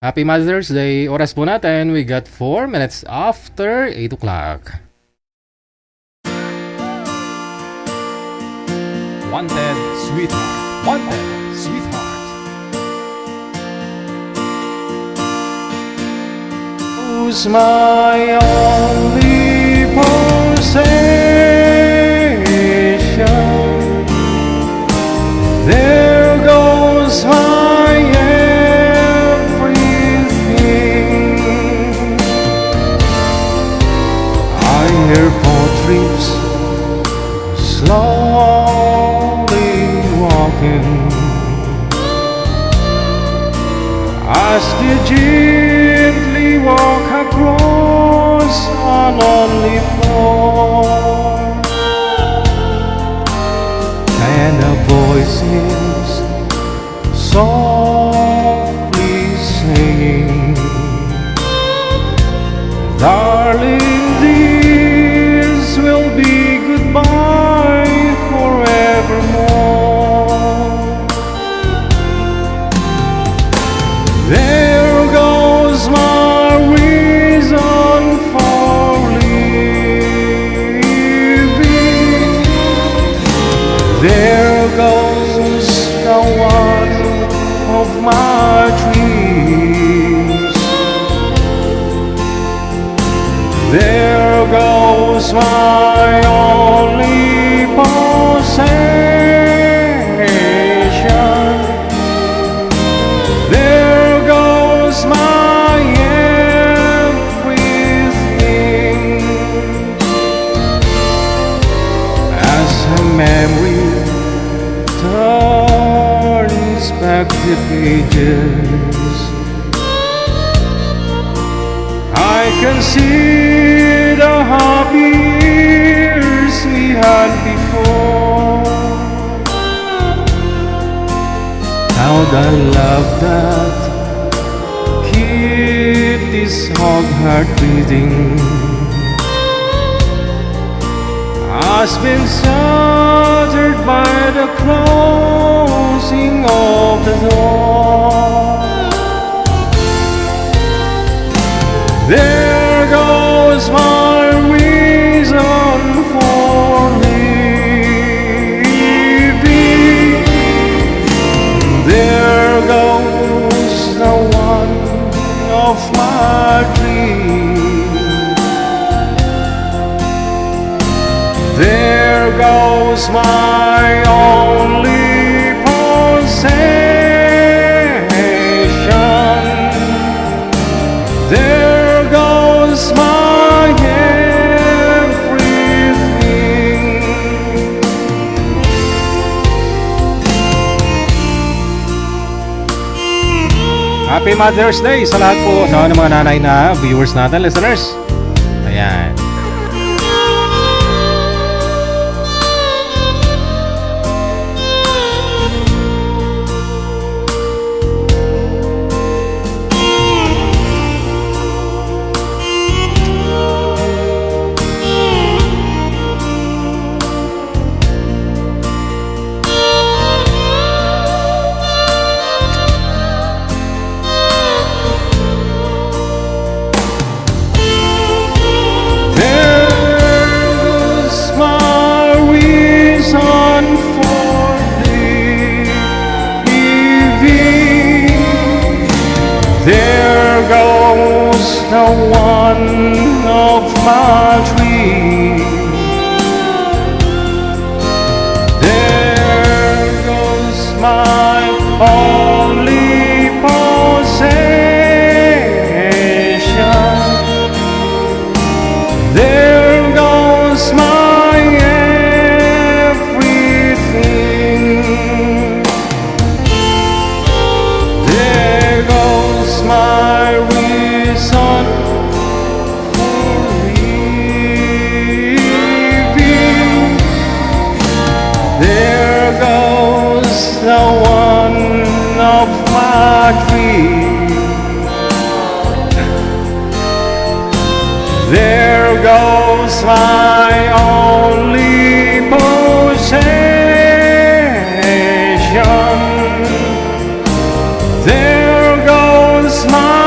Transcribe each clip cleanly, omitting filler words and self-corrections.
Happy Mother's Day! Oras po natin, we got 4 minutes after 8 o'clock. Wanted, sweetheart. Wanted, sweetheart. Who's my only possession? There goes my everything. I hear footsteps slowly walking. As they gently walk across a lonely floor, and a voice is softly singing, darling, this will be goodbye forevermore. There goes my reason for living. There goes the one of my dreams. There goes my only possession. There goes my everything. As a memory turns back the pages, I can see the happy years we had before. How the love that keep this whole heart beating has been shattered by the closing of the door. There goes my reason for living. There goes the one of my dreams. There goes my only possession. There goes my everything. Happy Mother's Day sa lahat po sa mga nanay na viewers natin, listeners. Ayan. There goes the one of my dreams. There goes my only possession. There goes my everything. There goes my reason for living. There goes the one of my dreams. There goes my only possession. There goes my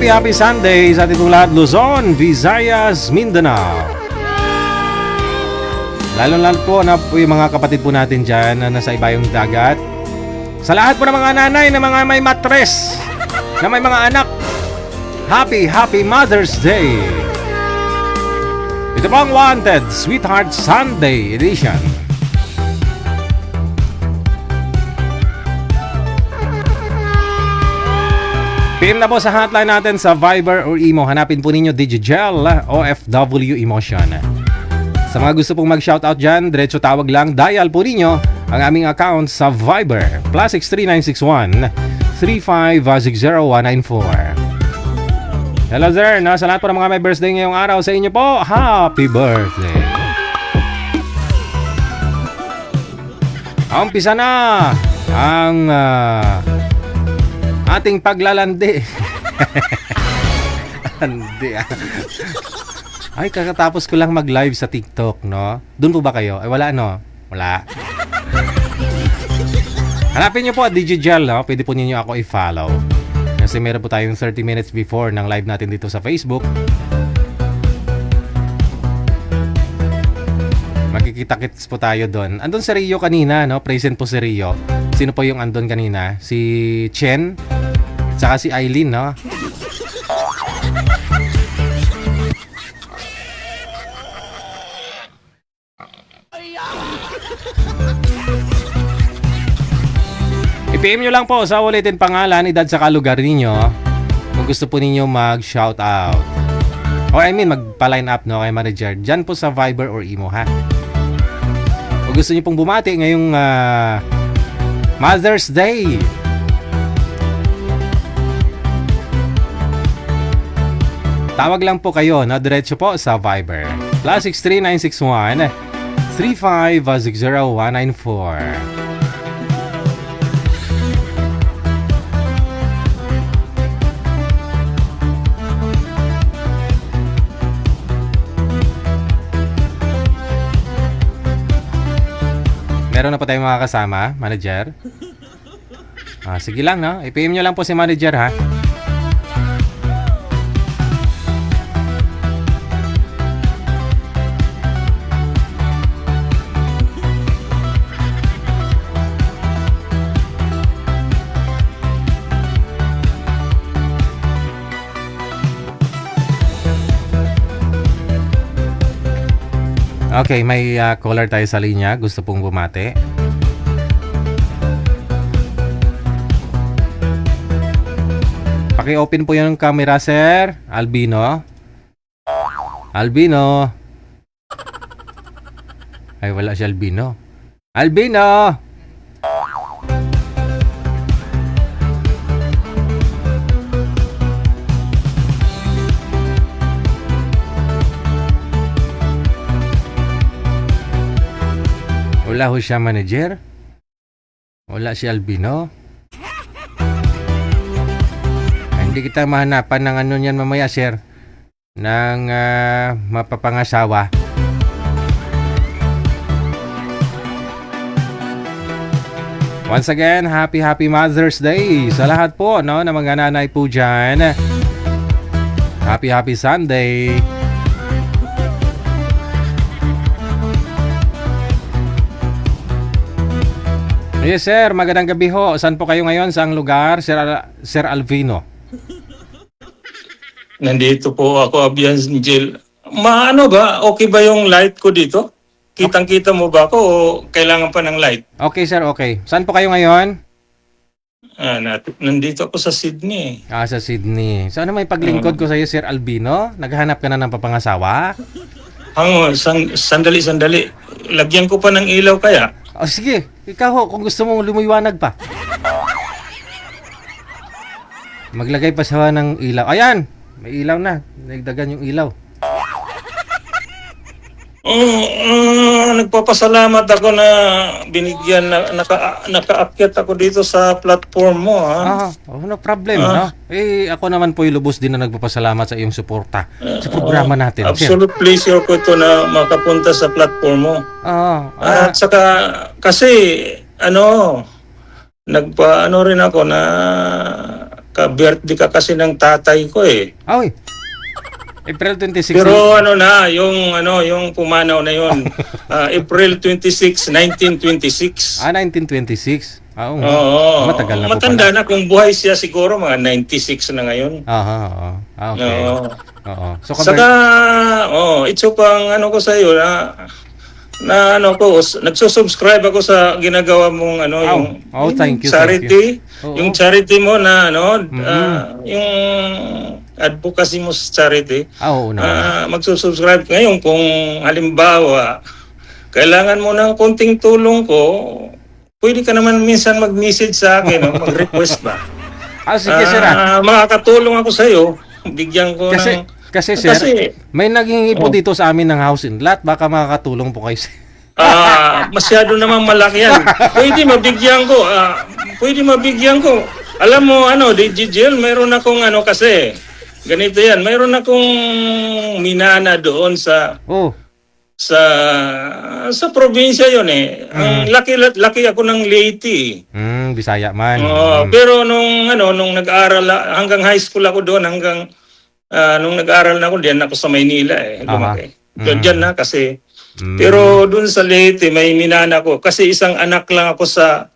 Happy Sunday sa ating lahat, Luzon, Visayas, Mindanao. Lalo po na po yung mga kapatid po natin dyan na nasa ibayong dagat. Sa lahat po ng mga nanay na mga may matres, na may mga anak, Happy Mother's Day. Ito po ang Wanted Sweetheart Sunday Edition. PM na po sa hotline natin sa Viber or Imo. Hanapin po ninyo Digigel OFW Emotion. Sa mga gusto pong mag-shoutout dyan, diretso tawag lang, dial po ninyo ang aming account sa Viber. +6 3961 3560194. Hello sir, sa lahat po ng mga may birthday ngayong araw, sa inyo po, happy birthday. Umpisa na ang ating paglalandi. Ay, kakatapos ko lang mag-live sa TikTok, no? Doon po ba kayo? Ay, wala, no? Wala. Hanapin nyo po, Digigel, no? Pwede po ninyo ako i-follow. Kasi meron po tayong 30 minutes before ng live natin dito sa Facebook. Makikita-kits po tayo doon. Andun si Rio kanina, no? Present po si Rio. Sino po yung andun kanina? Si Chen, saka si Eileen, no? I-PM nyo lang po sa ulitin pangalan, edad sa lugar ninyo kung gusto po ninyo mag-shoutout. O magpa-line up, no, kay manager. Diyan po sa Viber or Imo, ha? Kung gusto nyo pong bumati ngayong Mother's Day, tawag lang po kayo, no? Diretso po sa Viber. +6 3961 3560194. Meron na pa tayong mga kasama, manager. Sige lang, no? I-PM nyo lang po si manager, ha? Okay, may caller tayo sa linya. Gusto pong bumati. Paki-open po yung camera, sir. Albino. Albino. Ay, wala si Albino. Albino! Wala ho siya, manager. Wala si Albino. Ay, hindi kita mahanapan ng ano niyan mamaya, sir. Ng mapapangasawa. Once again, happy Mother's Day sa lahat po, no, na mga nanay po dyan. Happy Sunday. Yes sir, magandang gabi ho. Saan po kayo ngayon? Saang lugar? Sir Alvino. Nandito po ako, Abian Jill. Maano ba? Okay ba yung light ko dito? Kitang-kita mo ba ako o kailangan pa ng light? Okay sir, okay. Saan po kayo ngayon? Nandito ako sa Sydney. Sa Sydney. So ano may paglingkod ko sa iyo, Sir Albino? Naghahanap ka na ng papangasawa? Sandali. Lagyan ko pa ng ilaw kaya? Sige, ikaw ho, kung gusto mo lumiwanag pa. Maglagay pa siya ng ilaw. Ayan, may ilaw na. Nagdagan yung ilaw. Nagpapasalamat ako na binigyan na nakaakyat ako dito sa platform mo, ha? No problem, no? Ako naman po yung lubos din na nagpapasalamat sa iyong suporta sa programa natin. Absolute pleasure ko ito na makapunta sa platform mo. At saka, kasi, nagpaano rin ako na ka-birthday ka kasi ng tatay ko eh. Ay, April 26. Pero ano na, yung pumanaw na yun, April 26, 1926. 1926. Oo. Oo. Matagal na po Matanda pala. na, kung buhay siya siguro mga 96 na ngayon. Aha, oo. Okay. Oo. Oo. So, Saka, ito pang ano ko sa iyo na ano ko, nagsusubscribe ako sa ginagawa mong yung thank you, charity, thank you. Oo. yung charity mo na yung advocacy mo sa charity. Oo na. Magsusubscribe ngayon kung halimbawa kailangan mo ng konting tulong ko, pwede ka naman minsan mag-message sa akin, mag-request ba? Sige, sir. Makakatulong ako sa iyo, bigyan ko ng Kasi sir, may naghingi po dito sa amin ng house and lot. Baka makakatulong po kayo. Masyado namang malaki yan. Pwede mabigyan ko. Alam mo, DJL, mayroon akong kasi, ganito yan, mayroon akong minana doon sa probinsya yon eh. Ang laki ako ng Leyte. Bisaya man. Pero nung nag-aaral, hanggang high school ako doon, nung nag-aaral na ako, diyan ako sa Maynila eh. Lumaki. Diyan na kasi. Pero doon sa Leyte, may minana ko. Kasi isang anak lang ako sa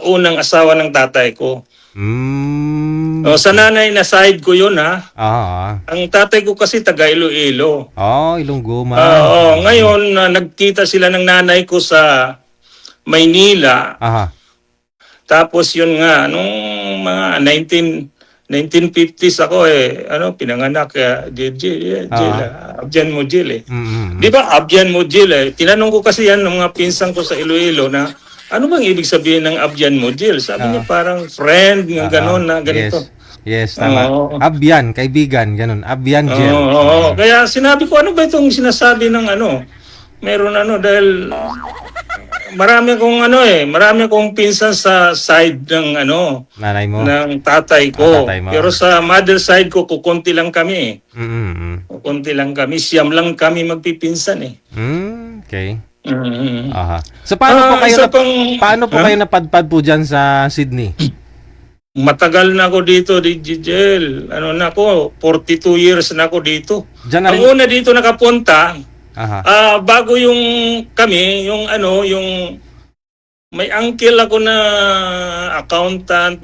unang asawa ng tatay ko. Sa nanay na side ko yun ha. Ang tatay ko kasi taga Iloilo. Ilonggo man. Ngayon, nagkita sila ng nanay ko sa Maynila. Tapos yun nga, nung mga 1950s ako pinanganak Abjan Mujil eh. Di ba Abjan Mujil eh? Tinanong ko kasi yan ng mga pinsan ko sa Iloilo na ano bang ibig sabihin ng Abjan Mujil? Sabi niya parang friend, ng gano'n na ganito. Yes, tama. Abyan, kaibigan, ganun. Abyan Jel. Kaya sinabi ko, ano ba itong sinasabi ng meron dahil marami akong pinsan sa side ng nanay mo, ng tatay ko. Pero sa mother side ko, kukunti lang kami. Kukunti lang kami, siyam lang kami magpipinsan eh. Okay. So paano po kayo napadpad po diyan sa Sydney? Matagal na ako dito, DJL. 42 years na ako dito. Ang una dito nakapunta, bago yung kami, yung may uncle ako na accountant,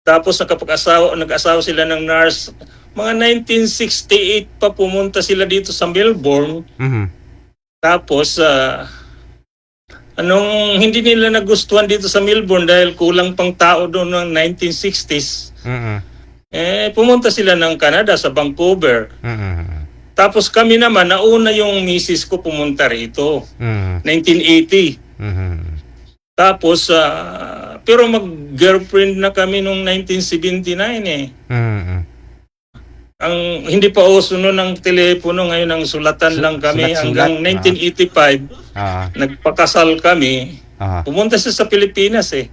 tapos nag-asawa sila ng nurse. Mga 1968 pa pumunta sila dito sa Melbourne. Tapos hindi nila nagustuhan dito sa Melbourne dahil kulang pang tao doon ng 1960s. Pumunta sila ng Canada sa Vancouver. Tapos kami naman, nauna yung misis ko pumunta rito, 1980. Tapos, pero mag-girlfriend na kami noong 1979 eh. Ang hindi pa uso noon ng telepono, ngayon ang sulatan lang kami. Hanggang 1985, nagpakasal kami. Pumunta siya sa Pilipinas eh.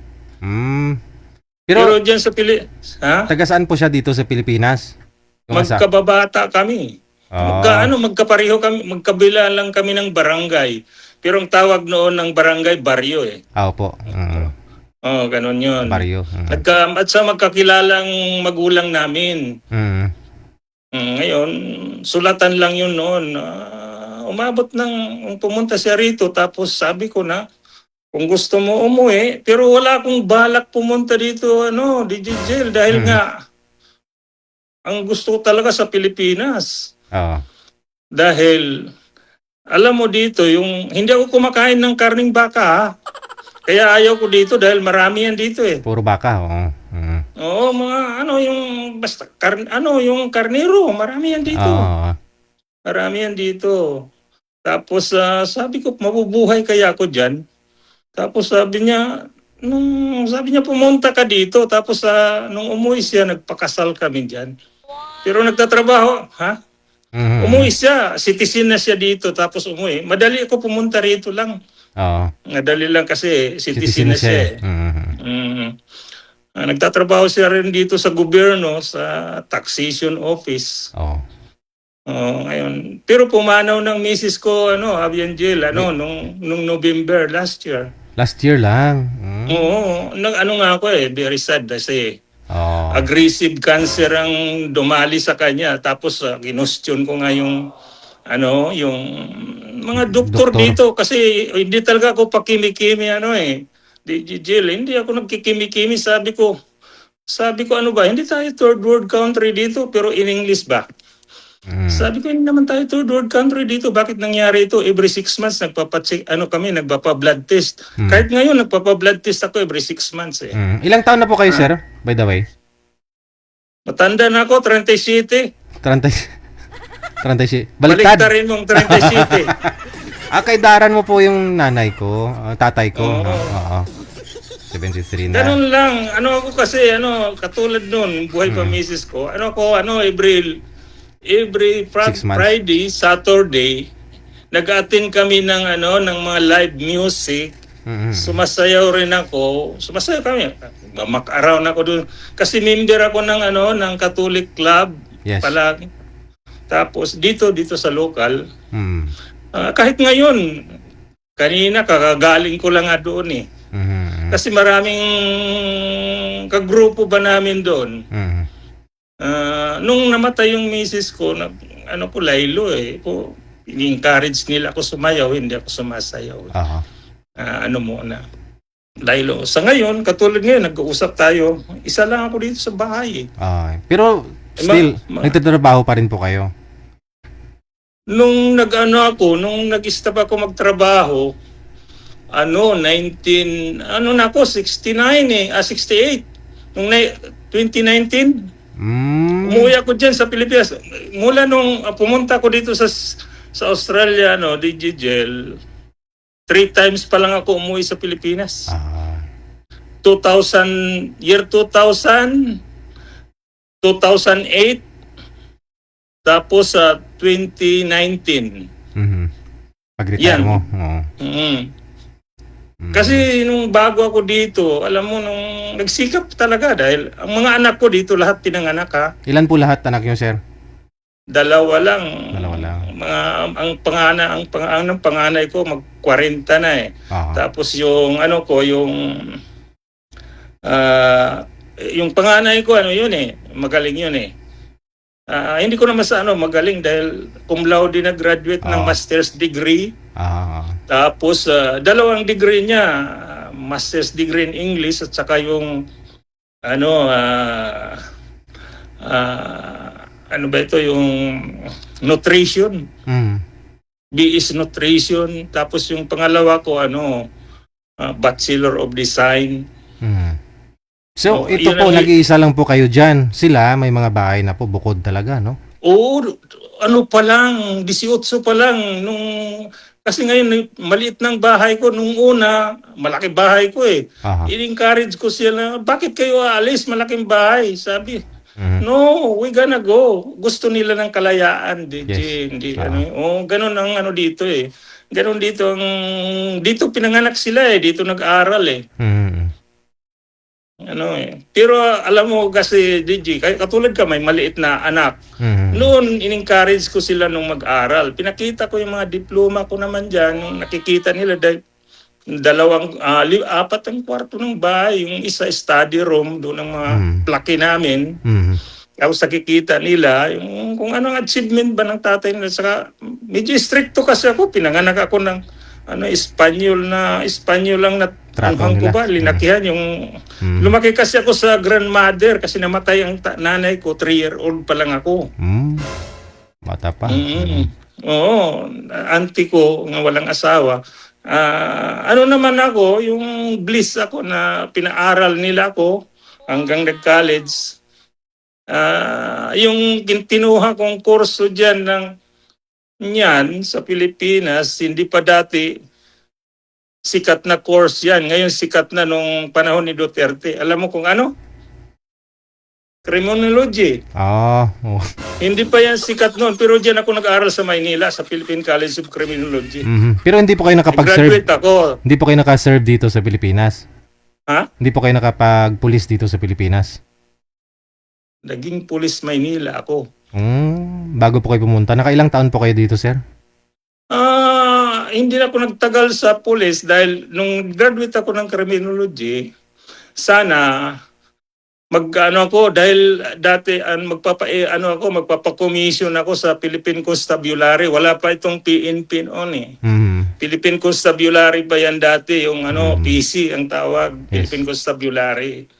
Pero diyan sa Pilipinas, taga saan po siya dito sa Pilipinas? Magkababata kami. Magkapareho kami, magkabila lang kami ng barangay. Pero ang tawag noon ng barangay, baryo eh. Opo. Ganun yun. Baryo. At sa magkakilalang magulang namin. Ngayon, sulatan lang yun noon. Umabot ng pumunta siya rito, tapos sabi ko na, kung gusto mo umuwi, pero wala akong balak pumunta dito, DJL, dahil nga, ang gusto ko talaga sa Pilipinas. Dahil, alam mo dito, hindi ako kumakain ng karning baka, ha? Kaya ayaw ko dito dahil marami yan dito eh. Puro baka, yung karnero, marami yan dito. Marami yan dito. Tapos sabi ko, mabubuhay kaya ako diyan. Tapos sabi niya pumunta ka dito. Tapos nung umuwi siya, nagpakasal kami diyan. Pero nagtatrabaho, umuwi siya, citizen na siya dito, tapos umuwi. Madali ako pumunta rito lang. Madali lang kasi citizen na siya. Nagtatrabaho siya rin dito sa gobyerno, sa taxation office. Ngayon. Pero pumanaw ng misis ko, Abiangel, nung November last year. Last year lang? Oo. Nga ako very sad kasi Oh. aggressive cancer ang dumali sa kanya. Tapos ginustyon ko nga yung yung mga doktor Doktor. dito kasi hindi talaga ako pakimi-kimi Jill, hindi ako nagkikimi-kimi. Sabi ko ano ba, hindi tayo third world country dito pero in English ba? Sabi ko, hindi naman tayo third world country dito. Bakit nangyari ito? Every 6 months, nagpapa-blood test. Kahit ngayon, nagpapa-blood test ako every 6 months eh. Ilang taon na po kayo, sir? By the way? Matanda na ako, 37. 30. 30. Baliktad. Baliktad rin mong 37. Kay Daran mo po yung nanay ko, tatay ko. Oo. Oo. 73 na. Ganun lang. Ako kasi, katulad nun, buhay pa misis ko. Every 6 months. Friday, Saturday, nag-attend kami ng mga live music. Sumasayaw rin ako. Sumasayaw kami. Mak-around ako doon. Kasi member ako ng Catholic Club. Yes. Palagi. Tapos dito sa local. Mm. Kahit ngayon, kanina kakagaling ko lang nga doon eh. Kasi maraming kagrupo ba namin doon. Nung namatay yung misis ko, Laylo eh. Ini-encourage nila ako sumayaw, hindi ako sumasayaw. Muna. Laylo. Sa ngayon, katulad ngayon, nag-uusap tayo. Isa lang ako dito sa bahay eh. Pero still, nagtatrabaho pa rin po kayo? Nung nag-stop ako magtrabaho, 69 eh, 68. Nung 2019, umuwi ako dyan sa Pilipinas. Mula nung pumunta ko dito sa Australia, Digigel, 3 times pa lang ako umuwi sa Pilipinas. 2000, 2008, tapos 2019. Pag-retire mo? Kasi nung bago ako dito, alam mo, nung nagsikap talaga dahil ang mga anak ko dito lahat pinanganak ha. Ilan po lahat anak niyo, sir? 2 lang. 2 lang. Ang panganay ko mag-40 na eh. Tapos yung yung panganay ko magaling yun eh. Hindi ko naman sa magaling dahil cum laude na graduate ng master's degree. Tapos 2 degree niya, master's degree in English at saka yung yung nutrition. BS nutrition. Tapos yung pangalawa ko Bachelor of Design. So, ito po, nag-iisa lang po kayo dyan. Sila, may mga bahay na po, bukod talaga, no? Oo, pa lang, 18 pa lang. Kasi ngayon, maliit ng bahay ko. Nung una, malaki bahay ko eh. I-encourage ko sila, bakit kayo aalis? Malaking bahay. Sabi, no, we gonna go. Gusto nila ng kalayaan. Ganun ang dito eh. Ganun dito. Dito pinanganak sila eh. Dito nag-aral eh. Pero alam mo kasi DJ, katulad ka may maliit na anak. Noon in-encourage ko sila nung mag-aral. Pinakita ko yung mga diploma ko naman diyan, nung nakikita nila dahil 4 ang kwarto ng bahay, yung isa study room doon ng mga plaki namin. Tapos nakikita nila yung kung anong achievement ba ng tatay nila. Saka medyo stricto kasi ako, pinanganak ako ng Espanyol lang na tanghang ko ba, linakihan yung lumaki kasi ako sa grandmother kasi namatay ang nanay ko, 3-year-old pa lang ako. Bata pa. Oo, auntie ko nga walang asawa. Naman ako, yung bliss ako na pinaaral nila ako hanggang nag-college. Yung tinuha kong kurso dyan sa Pilipinas, hindi pa dati sikat na course yan. Ngayon sikat na nung panahon ni Duterte. Alam mo kung ano? Criminology. Hindi pa yan sikat noon, pero diyan ako nag-aaral sa Maynila, sa Philippine College of Criminology. Pero hindi po kayo nakapag-serve. Graduate ako. Hindi po kayo naka-serve dito sa Pilipinas? Ha? Hindi po kayo nakapag-pulis dito sa Pilipinas? Naging pulis Maynila ako. Bago po kayo pumunta. Nakailang taon po kayo dito, sir? Hindi na ako nagtagal sa pulis dahil nung graduate ako ng criminology, sana mag-ano ako dahil dati magpapa-commission ako sa Philippine Constabulary. Wala pa itong PNP noon eh. Philippine Constabulary pa yan dati, yung PC ang tawag, Yes. Philippine Constabulary.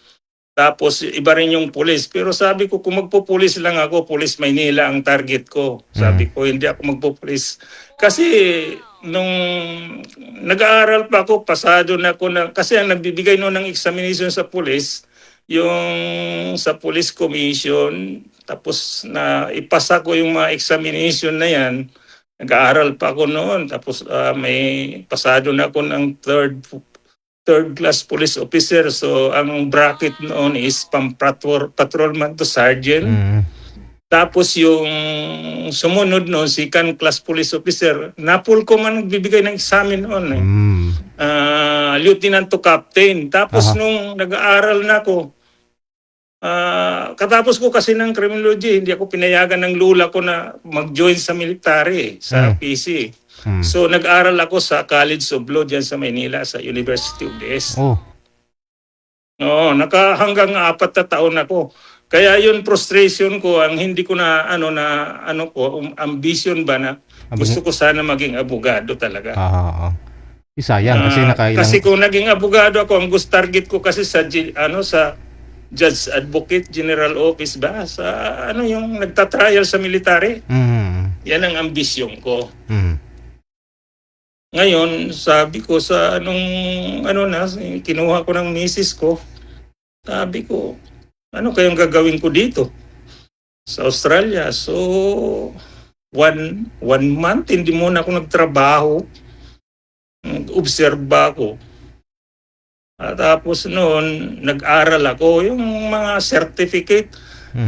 Tapos iba rin yung pulis. Pero sabi ko, kung magpupulis lang ako, Pulis Maynila ang target ko. Sabi ko, hindi ako magpupulis. Kasi nung nag-aaral pa ako, pasado na ako kasi ang nagbibigay noon ng examination sa pulis, yung sa Police Commission, tapos na ipasa ko yung mga examination na yan. Nag-aaral pa ako noon, tapos may pasado na ako ng third class police officer. So ang bracket noon is from patrolman to sergeant. Tapos yung sumunod noon, second class police officer, napul ko man nagbibigay ng examen noon. Lieutenant to captain. Tapos nung nag-aaral na ako, katapos ko kasi ng criminology, hindi ako pinayagan ng lula ko na mag-join sa military, sa PC. So nag-aral ako sa College of Law dyan sa Maynila, sa University of the East. Hanggang 4 na taon ako. Kaya yun frustration ko, ang hindi ko na ambition ba na gusto ko sana maging abogado talaga. Sayang kasi nakailang... Kasi kung naging abogado ako, ang gusto target ko kasi sa Judge Advocate General Office ba, sa yung nagtatrial sa military. Yan ang ambisyon ko. Ngayon, sabi ko sa kinuha ko ng misis ko, sabi ko, ano kayang gagawin ko dito sa Australia? So, one month, hindi muna ako nagtrabaho. Nag-obserba ako. At tapos noon, nag-aral ako, yung mga certificate.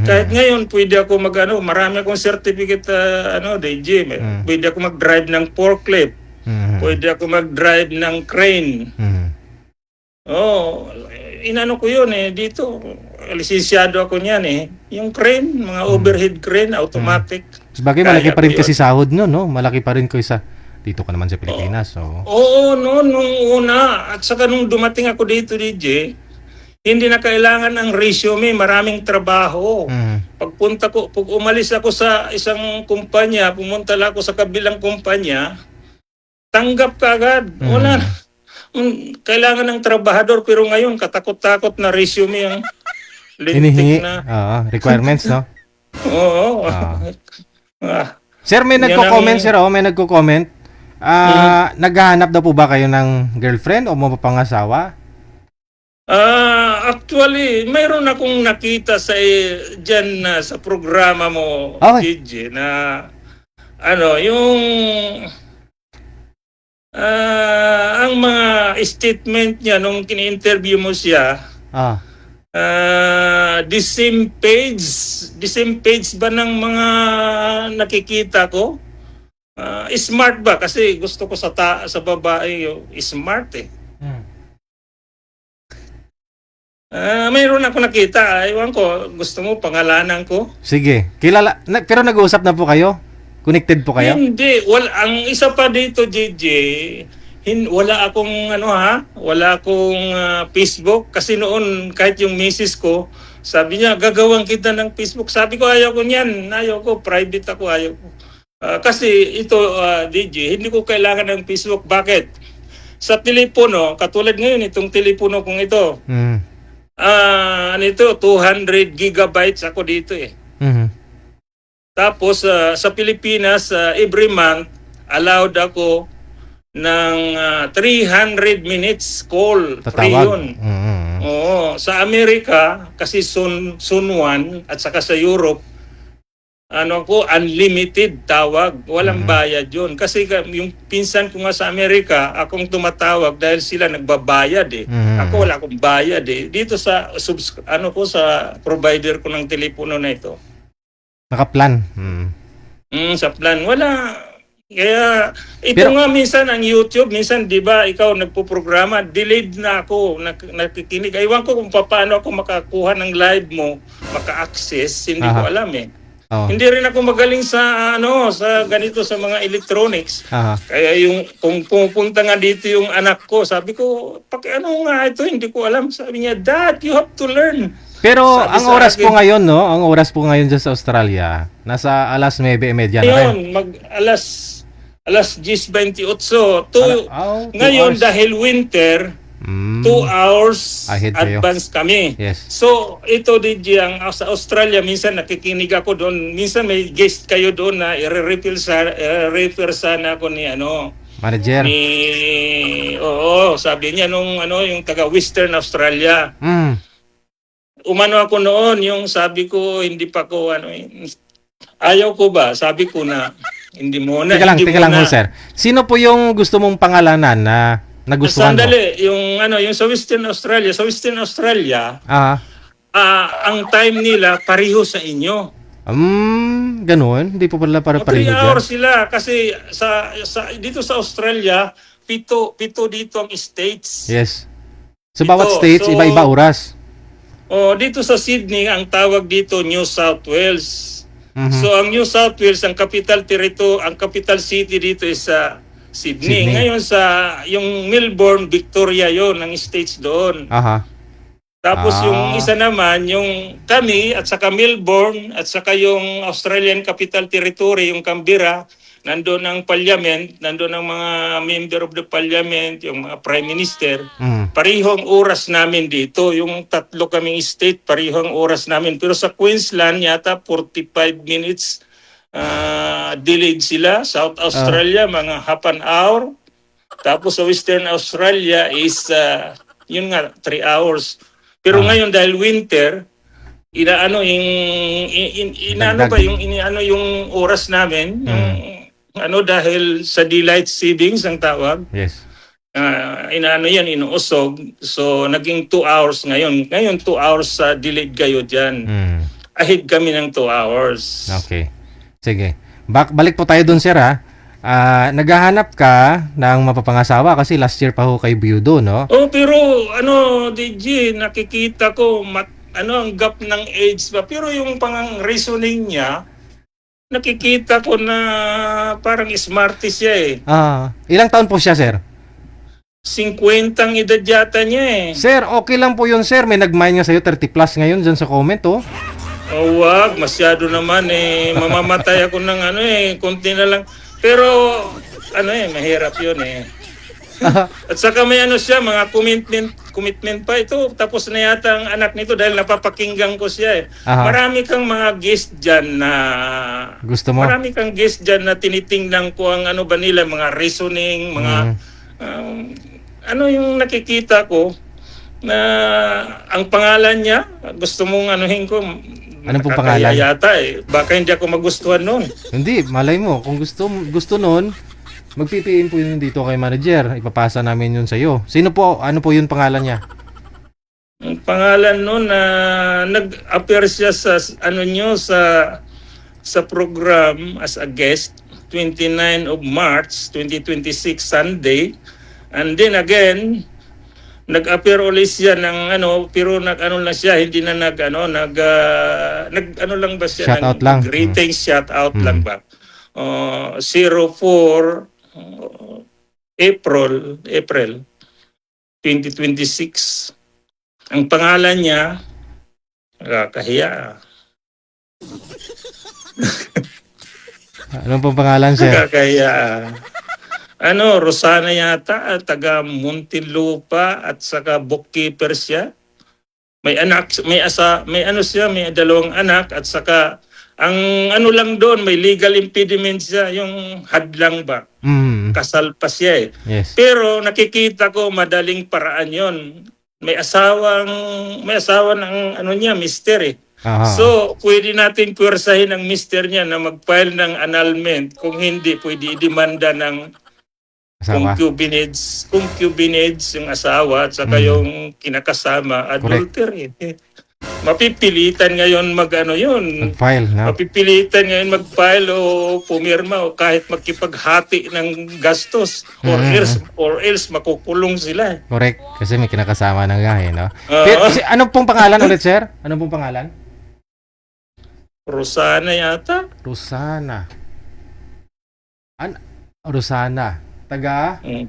Kahit ngayon, pwede ako marami akong certificate, DJ. Pwede ako mag-drive ng forklift. Pwede ako mag-drive ng crane. Inano ko yun dito. Lisensyado ako niyan Yung crane, mga overhead crane, automatic. Sabagay, malaki pa rin kasi sahod no? Malaki pa rin ko dito ka naman sa Pilipinas. Oo, nung una. At saka nung dumating ako dito, DJ, hindi na kailangan ng resume, maraming trabaho. Pag umalis ako sa isang kumpanya, pumunta lang ako sa kabilang kumpanya, tanggap ka agad. Wala na. Kailangan ng trabahador, pero ngayon katakot-takot na resume ang lintik na. Requirements, no? Oo. Sir, may nagko-comment, sir. May nagko-comment. Naghahanap daw po ba kayo ng girlfriend o mapapangasawa? Actually, mayroon akong nakita dyan sa programa mo, Gigi, na yung ang mga statement niya nung kini-interview mo siya, the same page ba ng mga nakikita ko? Smart ba? Kasi gusto ko sa babae smart mayroon ako nakita. Ewan ko, gusto mo pangalanan ko? Sige. Kilala, pero nag-uusap na po kayo? Connected po kayo? Hindi. Ang isa pa dito, JJ, wala akong wala akong Facebook. Kasi noon, kahit yung misis ko, sabi niya, gagawang kita ng Facebook. Sabi ko, ayaw ko niyan. Ayaw ko, private ako, ayaw ko. Kasi ito, DJ, hindi ko kailangan ng Facebook. Bakit? Sa telepono, katulad ngayon, itong telepono kong ito, 200 gigabytes ako dito Tapos sa Pilipinas, every month, allowed ako ng 300 minutes call. Free yun. Oo. Sa Amerika, kasi Sun 1 at saka sa Europe, unlimited tawag. Walang bayad yun. Kasi yung pinsan ko nga sa Amerika, akong tumatawag dahil sila nagbabayad Ako wala akong bayad Dito sa sa provider ko ng telepono na ito. Naka-plan. Sa plan. Wala. Kaya ito nga minsan ang YouTube, minsan 'di ba ikaw nagpo-programa, delayed na ako, nakikinig. Ewan ko kung paano ako makakuha ng live mo, maka-access, hindi ko alam Oh. Hindi rin ako magaling sa sa ganito sa mga electronics. Aha. Kaya yung kung pupunta nga dito yung anak ko, sabi ko, ano nga ito, hindi ko alam. Sabi niya, Dad, you have to learn. Pero Sabi ang sa oras po akin, ngayon, no? Ang oras po ngayon dyan sa Australia, nasa alas 9:30 na rin. Ngayon, alas 10:28. Oh, 2 Ngayon, hours. dahil winter, Mm, 2 hours Ahead kayo. advance kami. Yes. So, ito DJ, sa Australia, minsan nakikinig ako doon. Minsan may guest kayo doon na i-refer sana ako ni Manager. oo, sabi niya nung yung taga Western Australia. Mm. Umano ako noon, yung sabi ko, hindi pa ko ayaw ko ba? Sabi ko na, hindi muna. Teka lang, hindi teka lang ho, muna. sir. Sino po yung gusto mong pangalanan na nagustuhan mo? Sandali, yung sa Western Australia, Ah, ang time nila pareho sa inyo. ganun. Hindi po pala para 3 pareho dyan. hours sila kasi dito sa Australia, pito dito ang states. Yes. Sa bawat Ito, states, so- iba-iba oras. Dito sa Sydney, ang tawag dito New South Wales. Mhm. So ang New South Wales, ang capital city dito is sa Sydney. Sydney. Ngayon yung Melbourne, Victoria yon ang states doon. Aha. Tapos Ah. yung isa naman, yung kami at saka Melbourne at saka yung Australian Capital Territory, yung Canberra, nandoon ang parliament, nandoon ang mga member of the parliament, yung mga prime minister. Mm. Pareho ang oras namin dito. Yung tatlo kaming state, pareho ang oras namin. Pero sa Queensland, yata 45 minutes delayed sila. South Australia, mga half an hour. Tapos sa Western Australia is, yun nga, 3 hours. Pero ngayon dahil winter, inaano yung oras namin, dahil sa daylight savings ang tawag. Yes. Inuusog. So naging 2 hours ngayon. Ngayon 2 hours delayed kayo diyan. Mm. Ahead kami ng 2 hours. Okay. Sige. Balik po tayo dun, sir, ha? Naghahanap ka ng mapapangasawa kasi last year pa ho kayo biyudo, no? Pero DJ, nakikita ko ang gap ng age ba. Pero yung reasoning niya, nakikita ko na parang smarty siya eh. Ilang taon po siya, sir? 50 ang edad yata niya eh. Sir, okay lang po yun, sir. May nag-mine nga sa'yo, 30 plus ngayon dyan sa comment, oh. Wag, masyado naman eh. Mamamatay ako ng konti na lang. Pero, mahirap yun eh. At saka may siya, mga commitment pa ito. Tapos na yata ang anak nito dahil napapakinggan ko siya eh. Aha. Marami kang mga guest dyan na... Gusto mo? Marami kang guest dyan na tinitingnan ko ang ba nila, mga reasoning, mga... yung nakikita ko na ang pangalan niya, gusto mong ko... Anong pong nakakaya pangalan? yata eh. Baka hindi ako magustuhan nun. Hindi, malay mo. Kung gusto nun, mag-PPM po yun dito kay manager. Ipapasa namin yun sa'yo. Sino po? Ano po yun pangalan niya? Ang pangalan nun na nag-appear siya sa sa program as a guest 29 of March 2026 Sunday. And then again, nag-appear ulit siya ng pero lang siya, hindi na nag lang ba siya, Shout out lang. greetings, shout out lang ba. 04 April 2026. Ang pangalan niya, nakakahiya. Anong pong pangalan, sir? Nakakahiya. Rosana yata, taga Muntinlupa at saka bookkeeper siya. May anak, may siya, may 2 anak at saka ang lang doon, may legal impediment siya, yung hadlang ba. Kasal pa siya eh. Yes. Pero nakikita ko madaling paraan yon. May asawa ng niya, mister eh. Aha. So, pwede natin puwersahin ang mister niya na mag-file ng annulment. Kung hindi, pwede idemanda ng Asawa. concubinage yung asawa at saka yung kinakasama, adultery. Mapipilitan ngayon Mag-file, no? Mapipilitan ngayon mag-file o pumirma o kahit magkipaghati ng gastos or else makukulong sila. Correct. Kasi may kinakasama na nga, no? Pero, ano pong pangalan ulit, sir? Ano pong pangalan? Rosana yata. Rosana. Rosana. Taga Mm.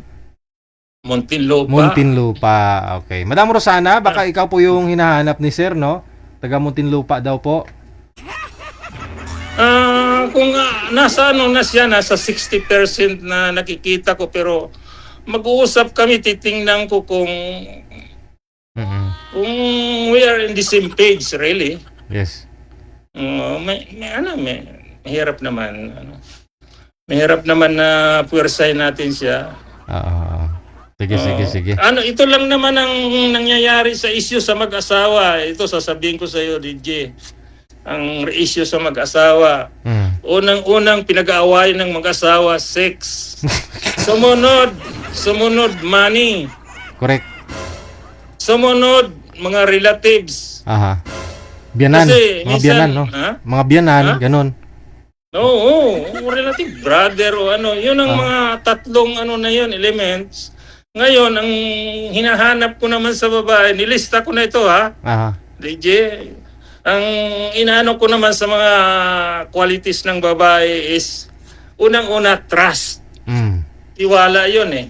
Muntinlupa. Muntinlupa. Okay. Madam Rosana, baka ikaw po yung hinahanap ni Sir, no? Taga Muntinlupa daw po. Kung nasa ano na siya, nasa 60% na nakikita ko, pero mag-uusap kami, titingnan ko kung kung we are in the same page, really. Yes. Mahirap naman. Mahirap naman na puwersahin natin siya. Sige. Ito lang naman ang nangyayari sa issue sa mag-asawa. Ito sasabihin ko sa iyo, DJ. Ang issue sa mag-asawa. Unang-unang pinag-aawayan ng mag-asawa, sex. Sumunod, money. Correct. Sumunod, mga relatives. Biyanan. Kasi, Mga biyanan, no? Mga biyanan, ganun. Oo, relative, brother o ano. Yun ang mga tatlong na yun, elements. Ngayon, ang hinahanap ko naman sa babae, nilista ko na ito DJ. Ang inaano ko naman sa mga qualities ng babae is unang-una, trust. Tiwala yun eh.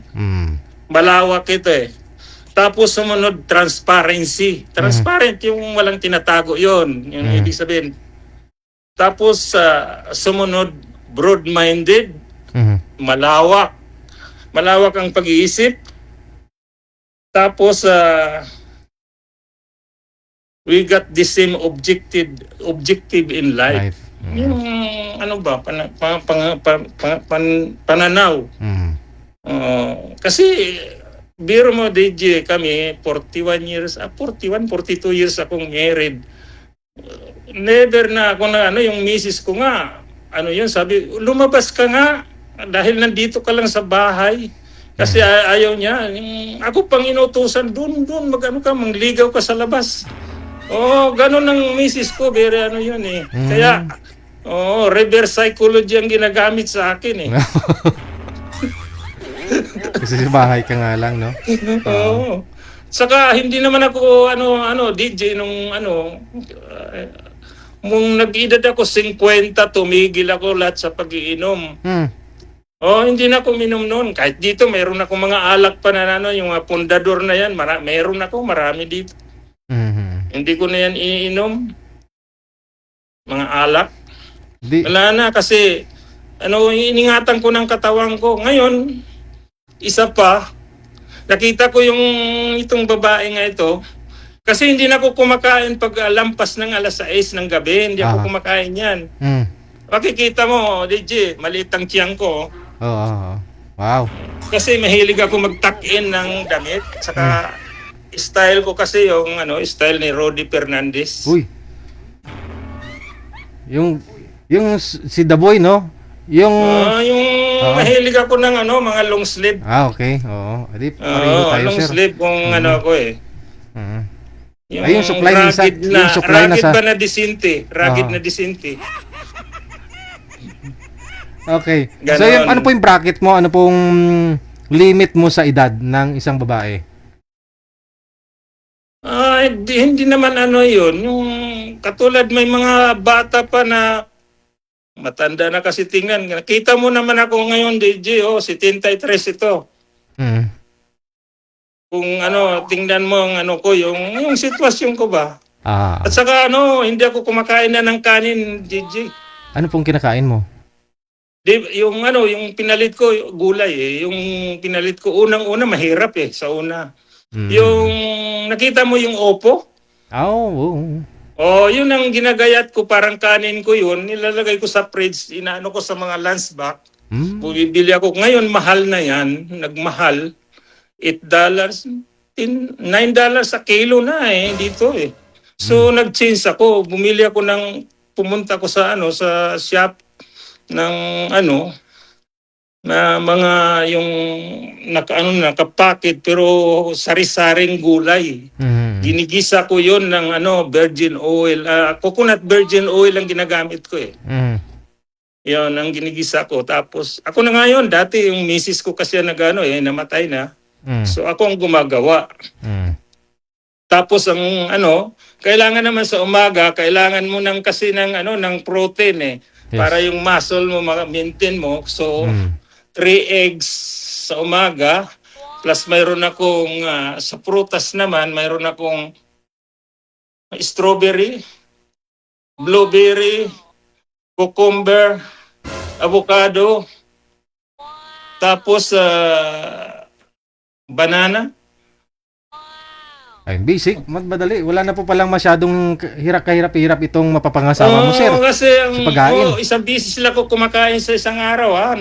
Malawak ito eh. Tapos sumunod, transparency. Transparent yung walang tinatago yun. Yung ibig sabihin. Tapos sumunod, broad-minded. Malawak. Malawak ang pag-iisip. Tapos we got the same objective in life. Yung pananaw. Kasi biro mo, DJ, kami 41 years, 42 years akong married. Never na ako na yung misis ko nga, sabi, lumabas ka nga dahil nandito ka lang sa bahay. Kasi ayaw niya. Ako pang inutusan, doon, mangligaw ka sa labas. Ganun ang misis ko, very yun eh. Kaya, reverse psychology ang ginagamit sa akin eh. Kasi sa bahay ka nga lang, no? Saka hindi naman ako DJ nung nag-edad ako 50, tumigil ako lahat sa pag-iinom. Hindi na ako minom noon. Kahit dito meron ako mga alak pa na yung mga pundador na yan, meron ako marami dito. Hindi ko na yan iinom. Mga alak. Wala na kasi iningatan ko ng katawan ko. Ngayon, isa pa, nakita ko itong babae nga ito, kasi hindi na ako kumakain pag lampas ng alas 6 ng gabi, hindi ako kumakain yan. Makikita mo, DJ, maliit ang tiyang ko. Wow. Kasi mahilig ako mag-tuck-in ng damit, saka style ko kasi yung style ni Roddy Fernandez. Uy. Yung si The Boy, no? Yung mahilig ako ng mga long sleeve. Okay. Oo. Adi pareho tayo, long sir. sleeve kung ako eh. Yung supply yung supply rugged sa ba na disinte? Rugged na disinte. Okay. Ganon. So ano po yung bracket mo? Ano pong limit mo sa edad ng isang babae? Hindi naman yun. Yung katulad may mga bata pa na matanda na kasi tingnan. Kita mo naman ako ngayon, DJ, 73 ito. Kung tingnan mo ang ko, yung sitwasyon ko ba? At saka hindi ako kumakain na ng kanin, DJ. Ano pong kinakain mo? Yung pinalit ko, gulay eh. Yung pinalit ko, unang-una, mahirap eh, sa una. Yung, nakita mo yung opo? Yun ang ginagayat ko, parang kanin ko yun. Nilalagay ko sa fridge, inaano ko sa mga lunch bag. Bumibili ako. Ngayon, mahal na yan. Nagmahal. $8, $9 a kilo na eh, dito eh. So, nag-change ako. Pumunta ko sa shop ng na mga yung nakapacket pero sari-saring gulay. Ginigisa ko yon ng virgin oil, coconut virgin oil ang ginagamit ko eh. Yon ang ginigisa ko. Tapos ako na ngayon, dati yung misis ko kasi namatay na. So ako ang gumagawa. Tapos ang kailangan naman sa umaga, kailangan mo kasi ng protein Yes. para yung muscle mo ma-maintain mo. So Mm. 3 eggs sa umaga plus mayroon akong sa prutas naman, mayroon akong strawberry, blueberry, cucumber, avocado, tapos banana. Ay, basic, madali. Wala na po palang masyadong kahirap-hirap itong mapapangasawa mo, sir. Kasi sa pagkain. isang beses lang ako kumakain sa isang araw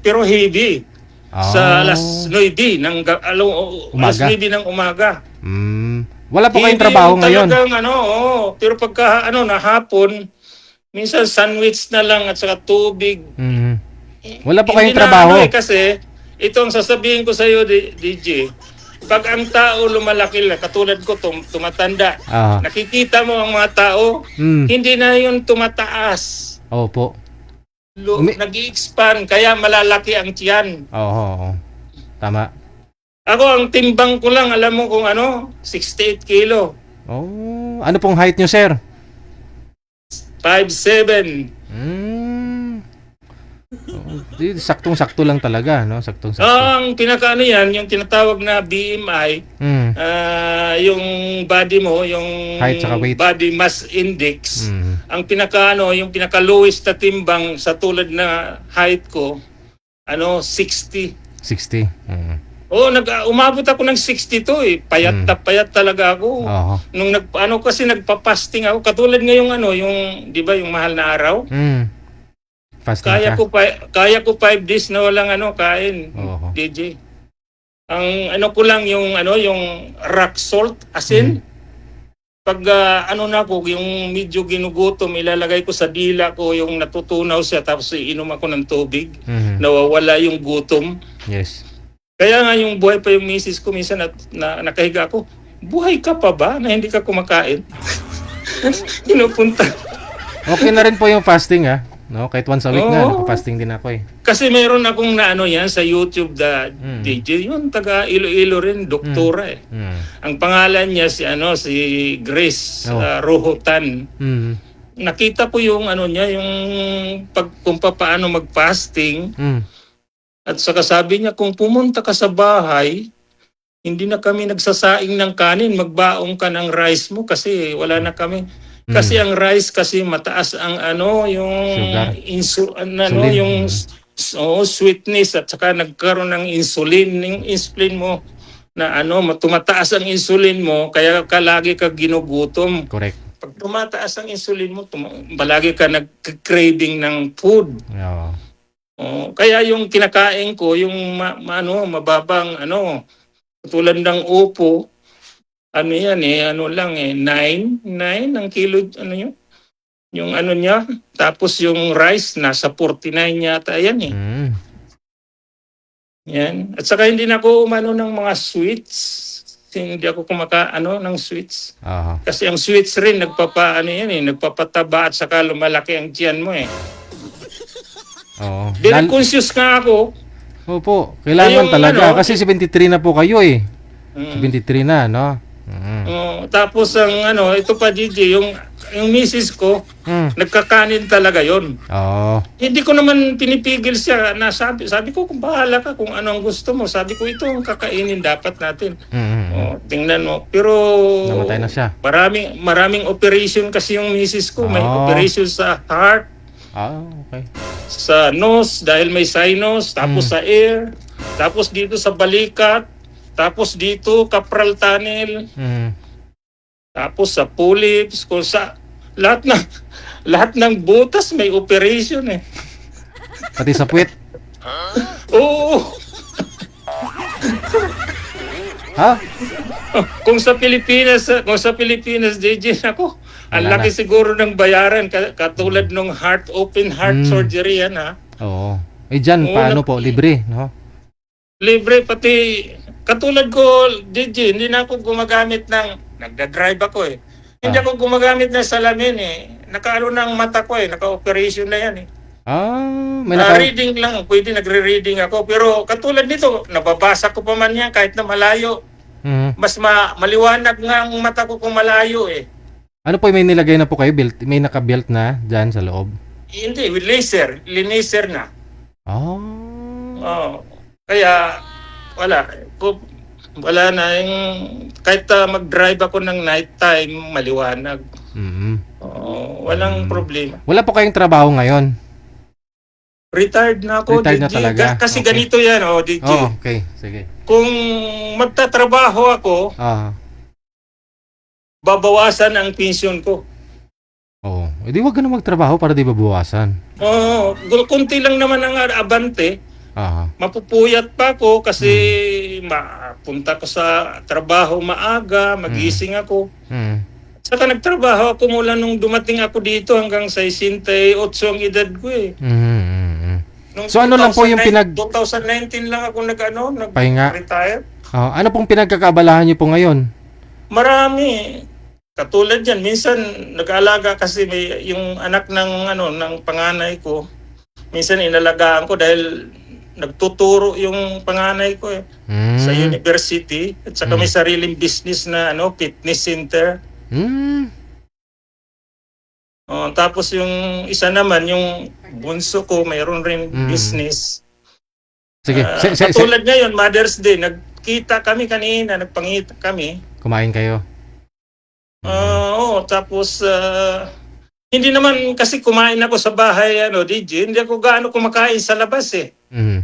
pero heavy. Sa alas 9 alas Umaga. 9 ng umaga. Wala po kayong Hindi trabaho yung ngayon. talagang pero pagka nahapon, minsan sandwich na lang at saka tubig. Mhm. Wala po Hindi kayong na trabaho. kasi ito ang sasabihin ko sa iyo, DJ. Pag ang tao lumalaki na, katulad ko tumatanda, Ah. nakikita mo ang mga tao, Mm. hindi na yun tumataas. Opo. Nag-i-expand, kaya malalaki ang tiyan. Oo. Tama. Ako, ang timbang ko lang, alam mo kung 68 kilo. Oh, ano pong height nyo, sir? 5'7". Saktong-sakto lang talaga, no? Saktong-sakto. Ang yan, yung tinatawag na BMI, yung body mo, yung Height saka weight. body mass index, Mm. ang yung pinaka-lowest na timbang sa tulad na height ko, 60. 60. Umabot ako ng 62 Payat na payat talaga ako. Oo. Nung kasi nagpa-fasting ako, katulad ngayong yung 'di ba yung mahal na araw? Fasting Kaya ka? kaya ko 5 days na walang kain. Oo. DJ. Ang ko lang yung rock salt asin. Pag na ako, yung medyo ginugutom, ilalagay ko sa dila ko yung natutunaw siya tapos iinom ako ng tubig. Nawawala yung gutom. Yes. Kaya nga yung buhay pa yung misis ko, minsan na nakahiga ako, buhay ka pa ba na hindi ka kumakain? Pinupunta. Okay na rin po yung fasting, ha? No, kahit once a week nga, Oo. nagpa-fasting din ako eh. Kasi meron akong yan sa YouTube DJ, yun taga Iloilo rin, doktora Ang pangalan niya si Grace Rohotan. Nakita ko yung niya, yung kung paano mag-fasting. At saka sabi niya, kung pumunta ka sa bahay, hindi na kami nagsasaing ng kanin, magbaong ka ng rice mo kasi wala na kami. Kasi ang rice kasi mataas ang yung Insulin. yung sweetness at saka nagkaroon ng insulin, yung insulin mo na tumataas ang insulin mo kaya lagi ka ginugutom. Correct. Pag tumataas ang insulin mo, palagi ka nag-craving ng food. Oo. Kaya yung kinakain ko, yung mababang tulad ng upo, yan lang 9 ang kilo, yun? Yung niya, tapos yung rice, nasa 49 yata yan Yan. At saka hindi na ako ng mga sweets. Hindi ako ng sweets. Oo. Kasi ang sweets rin, nagpapataba at saka lumalaki ang tiyan mo Oo. Very conscious nga ako. Opo, kailangan Yung talaga. Kasi 73 na po kayo eh. 73 na, no? Tapos ito pa DJ, yung misis ko, nagkakanin talaga yon. Oo. Hindi ko naman pinipigil siya na sabi ko kung bahala ka kung ano ang gusto mo. Sabi ko ito ang kakainin dapat natin. Tingnan mo. Pero Namatay na siya. Maraming operation kasi yung misis ko. May operation sa heart, Okay. sa nose dahil may sinus, tapos sa ear, tapos dito sa balikat, tapos dito capral tunnel, tapos sa polyps, kung sa lahat ng butas may operation Pati sa puwet. Oo. Ha? Kung sa Pilipinas DJ ako, ang Wala laki na. siguro ng bayaran katulad ng open heart surgery Oo. Dyan, Oo, paano po? Libre, no? Libre pati katulad ko DJ, hindi na ako gumagamit nagda-drive ako Hindi ako gumagamit ng salamin Nakaano ng mata ko naka-operation na yan May reading lang, pwede nagre-reading ako pero katulad nito, nababasa ko pa man yan kahit na malayo. Mhm. Mas maliwanag nga ang mata ko kung malayo eh. Ano po, may nilagay na po kayo? Belt, may naka-belt na dyan sa loob? Hindi, with laser. Liniser na. Oh. Oo. Kaya, wala. Wala na yung, kahit mag-drive ako ng night time, maliwanag. Mhm. Oo, walang problema. Wala po kayong trabaho ngayon? Retired na ako, Retired na DJ. talaga? Kasi Okay. ganito yan, DJ. Oh, okay. Sige. Kung magtatrabaho ako, Ah. babawasan ang pension ko. Oh, edi wag ka na magtrabaho para di babawasan. Oo, kunti lang naman ang abante. Ah. Mapupuyat pa ako kasi mapunta ko sa trabaho maaga, magising ako. Mm. Saka nagtrabaho ako mula nung dumating ako dito hanggang 68 ang edad ko eh. Mhm. Nung So, ano lang po yung 2019 lang ako Pahinga. nag-retire. Oh, ano pong pinagkakabalahan niyo po ngayon? Marami. Katulad yan, minsan nag-aalaga kasi may yung anak ng panganay ko. Minsan inalagaan ko dahil nagtuturo yung panganay ko eh, sa university at saka may sariling business na fitness center. Tapos yung isa naman, yung bunso ko, mayroon rin business. Sige, Katulad ngayon, Mother's Day, nagkita kami kanina, nagpangita kami. kumain kayo. Oo, tapos hindi naman kasi kumain ako sa bahay, DJ, hindi ako gaano kumakain sa labas eh. Mhm.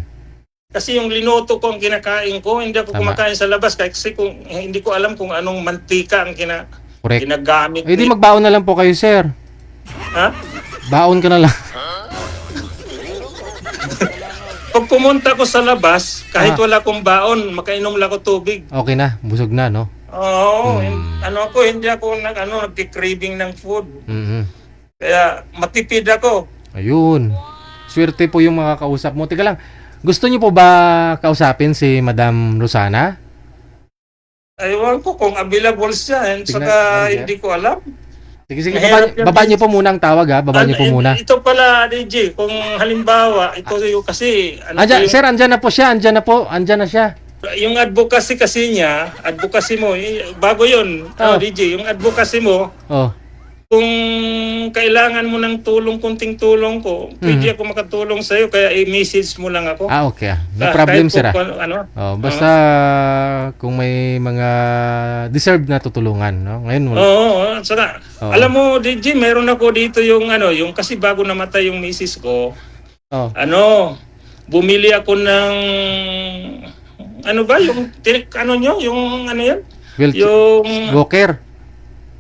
Kasi yung linoto ko ang kinakain ko, hindi ako Tama. kumakain sa labas kasi hindi ko alam kung anong mantika ang Correct. ginagamit. Eh di magbaon na lang po kayo, sir. Ha? Baon ka na lang. Pag pumunta ko sa labas, kahit wala akong baon, makainom lang ako tubig. Okay na, busog na, no? Oo, hindi ako nagki-craving ng food. Mhm. Kaya matipid ako. Ayun. Swerte po yung makakausap mo. Teka lang, gusto niyo po ba kausapin si Madam Rosana? Aywan ko kung available siya. Tingnan, Saka nandiyan. hindi ko alam. Sige, Mahirap yan, baba niyo po muna ang tawag, ha? Baba niyo po muna. Ito pala, DJ, kung halimbawa, ito yung kasi... Sir, andyan na po siya, andyan na siya. Yung advocacy kasi niya, advocacy mo, bago yun, DJ, yung advocacy mo, Oh. kung kailangan mo ng tulong, kunting tulong ko, pwede ako makatulong sa'yo, kaya i-message mo lang ako. Okay. No problem, Kahit sir. kung Basta kung may mga deserve na tutulungan, no? Ngayon wala. Oo, saka, Oo. alam mo, DJ, meron ako dito yung yung kasi bago namatay yung misis ko, Oh. bumili ako ng, yung yan? Yung, Walker.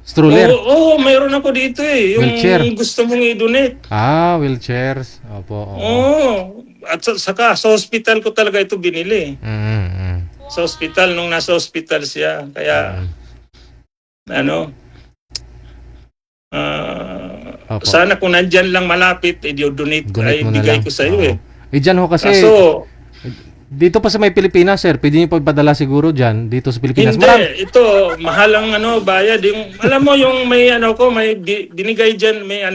Stroller. oo, mayroon ako dito eh, yung Wheelchair. gusto mong i-donate. Wheelchairs. Opo. Oo. Oo, at saka sa hospital ko talaga ito binili. Sa hospital, nung nasa hospital siya, kaya, Opo. sana kung nandyan lang malapit, i-donate, Donate ay mo na bigay lang. ko sa iyo Oo. Dyan ho kasi, Kaso, dito pa sa may Pilipinas, sir, pwede niyo pa ipadala siguro dyan, dito sa Pilipinas. hindi, ito, mahal ang bayad. Yung, alam mo yung may may binigay dyan, may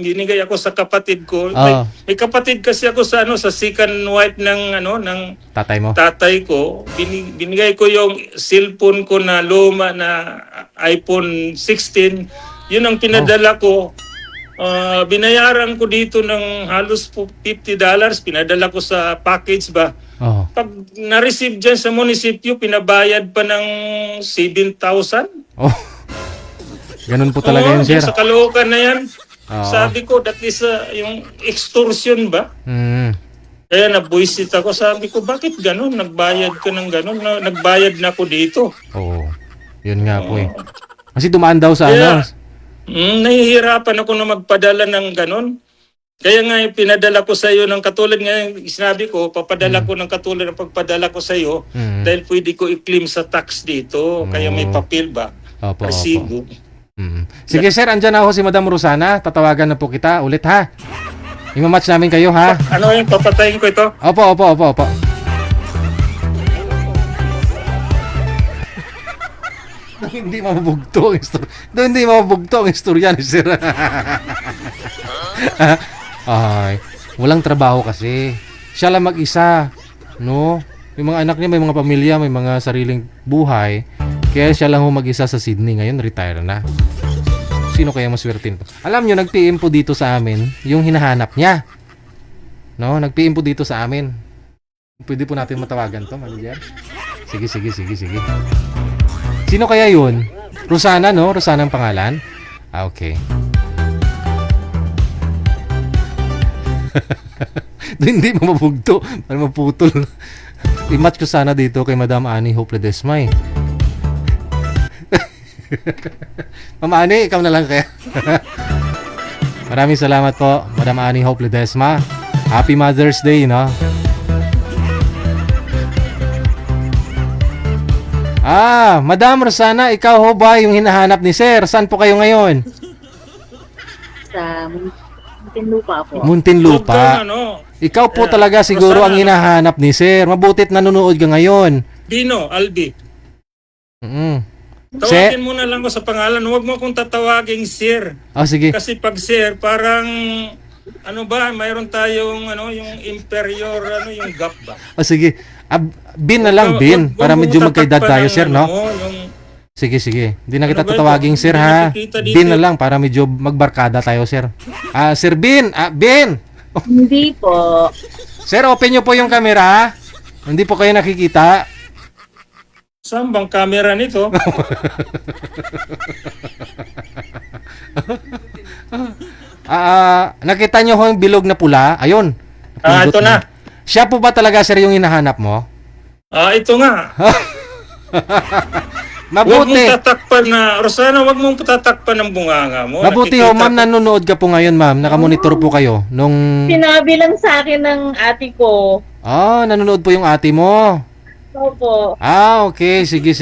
binigay ako sa kapatid ko. May kapatid kasi ako sa second wife ng Tatay mo. tatay ko. Binigay ko yung cellphone ko na luma na iPhone 16. Yun ang pinadala ko. Binayaran ko dito ng halos $50. Pinadala ko sa package ba. Oh. Pag na-receive dyan sa munisipyo, pinabayad pa ng 7,000. Oh. Ganun po talaga yun, sir. Sa Caloocan na yan. Oo. Sabi ko, that is yung extortion ba? Kaya nabuisit ako. Sabi ko, bakit ganun? Nagbayad ka ng ganun? Nagbayad na ako dito. Oo. Yun nga po eh. Kasi dumaan daw sa Kaya, nahihirapan ako na magpadala ng ganun. Kaya nga pinadala ko sa iyo ng katulad nga yung sinabi ko, papadala ko ng katulad ng pagpadala ko sa iyo dahil pwede ko i-claim sa tax dito. Kaya may papel ba? Opo. Resibo. Sige sir, andyan na ako si Madam Rosana. Tatawagan na po kita ulit ha. Imamatch namin kayo ha. Ano yung papatayin ko ito? Opo. Hindi mabubugto ang istorya. Hindi mabubugto ang istorya ni sir. Ay, walang trabaho kasi. Siya lang mag-isa, no? May mga anak niya, may mga pamilya, may mga sariling buhay. Kaya siya lang ho mag-isa sa Sydney. Ngayon, retire na. Sino kaya maswertin po? Alam nyo, nag-PM po dito sa amin yung hinahanap niya. No, nag-PM po dito sa amin. Pwede po natin matawagan to, manager? Sige. Sino kaya yun? Rosana, no? Rosana ang pangalan? Ah, okay. Hindi mo mabugto. Para maputol. I-match ko sana dito kay Madam Annie Hope Ledesma eh. Ma'am Annie, ikaw na lang kaya. Maraming salamat po, Madam Annie Hope Ledesma. Happy Mother's Day, no? Ah, Madam Rosana, ikaw ho ba yung hinahanap ni Sir? Saan po kayo ngayon? Sa Muntinlupa po. Muntinlupa. Huwag kang, ano, Ikaw po talaga siguro Rosana, ang hinahanap ni Sir. Mabutit nanonood ka ngayon. Dino, Albi. Tawagin mo na lang ko sa pangalan. Huwag mo akong tatawaging sir. Oh, sige. Kasi pag sir, parang ano ba, mayroon tayong ano, yung inferior, ano, yung gap ba? Oh, sige. Bin na lang, Bin. Huwag Para mo medyo magkaedad tatakpan tayo, ng Sir, ano no? mo, yung Sige. Hindi na kita Ano ba ito? tatawaging Sir, Hindi ha? nakikita dito. Bin na lang para medyo magbarkada tayo, Sir. Sir Bin! Bin! Hindi po. Sir, open nyo po yung camera. Hindi po kayo nakikita. saan bang camera nito? Nakita nyo ho yung bilog na pula? Ayun. Ito na. Siya po ba talaga, Sir, yung hinahanap mo? Ito nga. Huwag Mabuti. mong tatakpan na, Rosana, huwag mong tatakpan ng bunganga mo. Mabuti ho, Nakikita ma'am, ko- nanonood ka po ngayon, ma'am. Nakamonitor po kayo nung... Sinabi lang sa akin ng ate ko. nanonood po yung ate mo. Opo. Okay. Sige.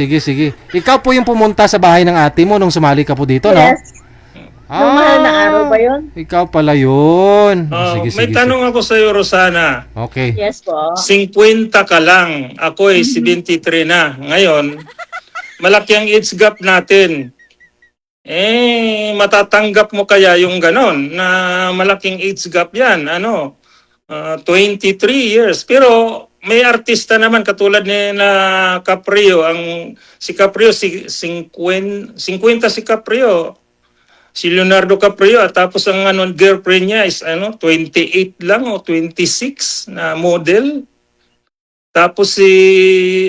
Ikaw po yung pumunta sa bahay ng ate mo nung sumali ka po dito, no? Yes. Nung mahal na araw ba yun? Ikaw pala yun. may tanong ako sa iyo, Rosana. Okay. Yes po. 50 ka lang. Ako ay 73 na. Ngayon, malaki ang age gap natin. Matatanggap mo kaya yung ganon na malaking age gap yan. 23 years. Pero may artista naman katulad ni na Caprio. Si Caprio, 50 si Caprio. Si Leonardo Caprio at tapos ang girlfriend niya is 28 lang o 26 na model. Tapos si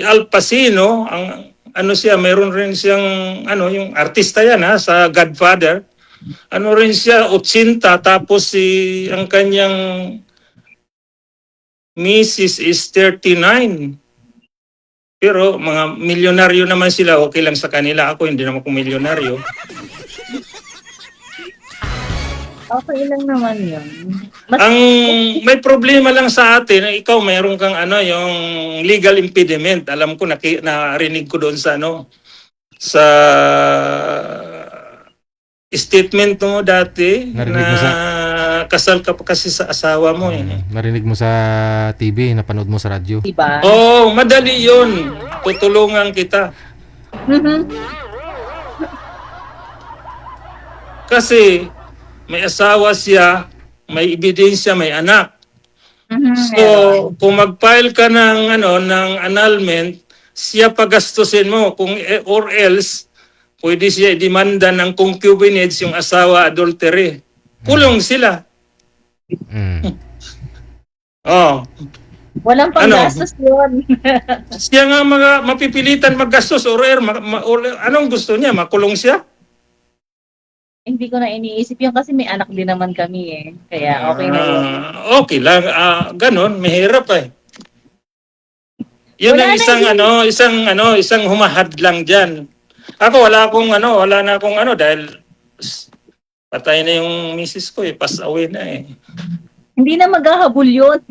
Al Pacino, mayroon rin siyang yung artista yan sa Godfather. Rin siya 80 tapos ang kanyang Mrs. is 39. Pero mga milyonaryo naman sila, okay lang sa kanila. Ako hindi naman ako milyonaryo. Okay lang naman yun. Ang may problema lang sa atin, ikaw mayroon kang yung legal impediment. Alam ko narinig ko doon sa sa statement mo dati Narinig na mo kasal ka pa kasi sa asawa mo Narinig mo sa TV, napanood mo sa radyo. Diba? Madali 'yun. Tutulungan kita. Kasi may asawa siya, may ebidensya, may anak. So, kung mag-file ka ng annulment, siya pagastusin mo or else pwede siya i-demanda ng concubinage yung asawa adultery. Kulong sila. Walang panggastos yun. Siya nga mapipilitan maggastos or anong gusto niya? Makulong siya? Hindi ko na iniisip yun kasi may anak din naman kami eh. Kaya okay na yun. Okay lang. Ganon, mahirap eh. Yun Wala ang na isang humahad lang dyan. Ako wala na akong dahil patay na yung misis ko pass away na eh. Hindi na maghahabol yun.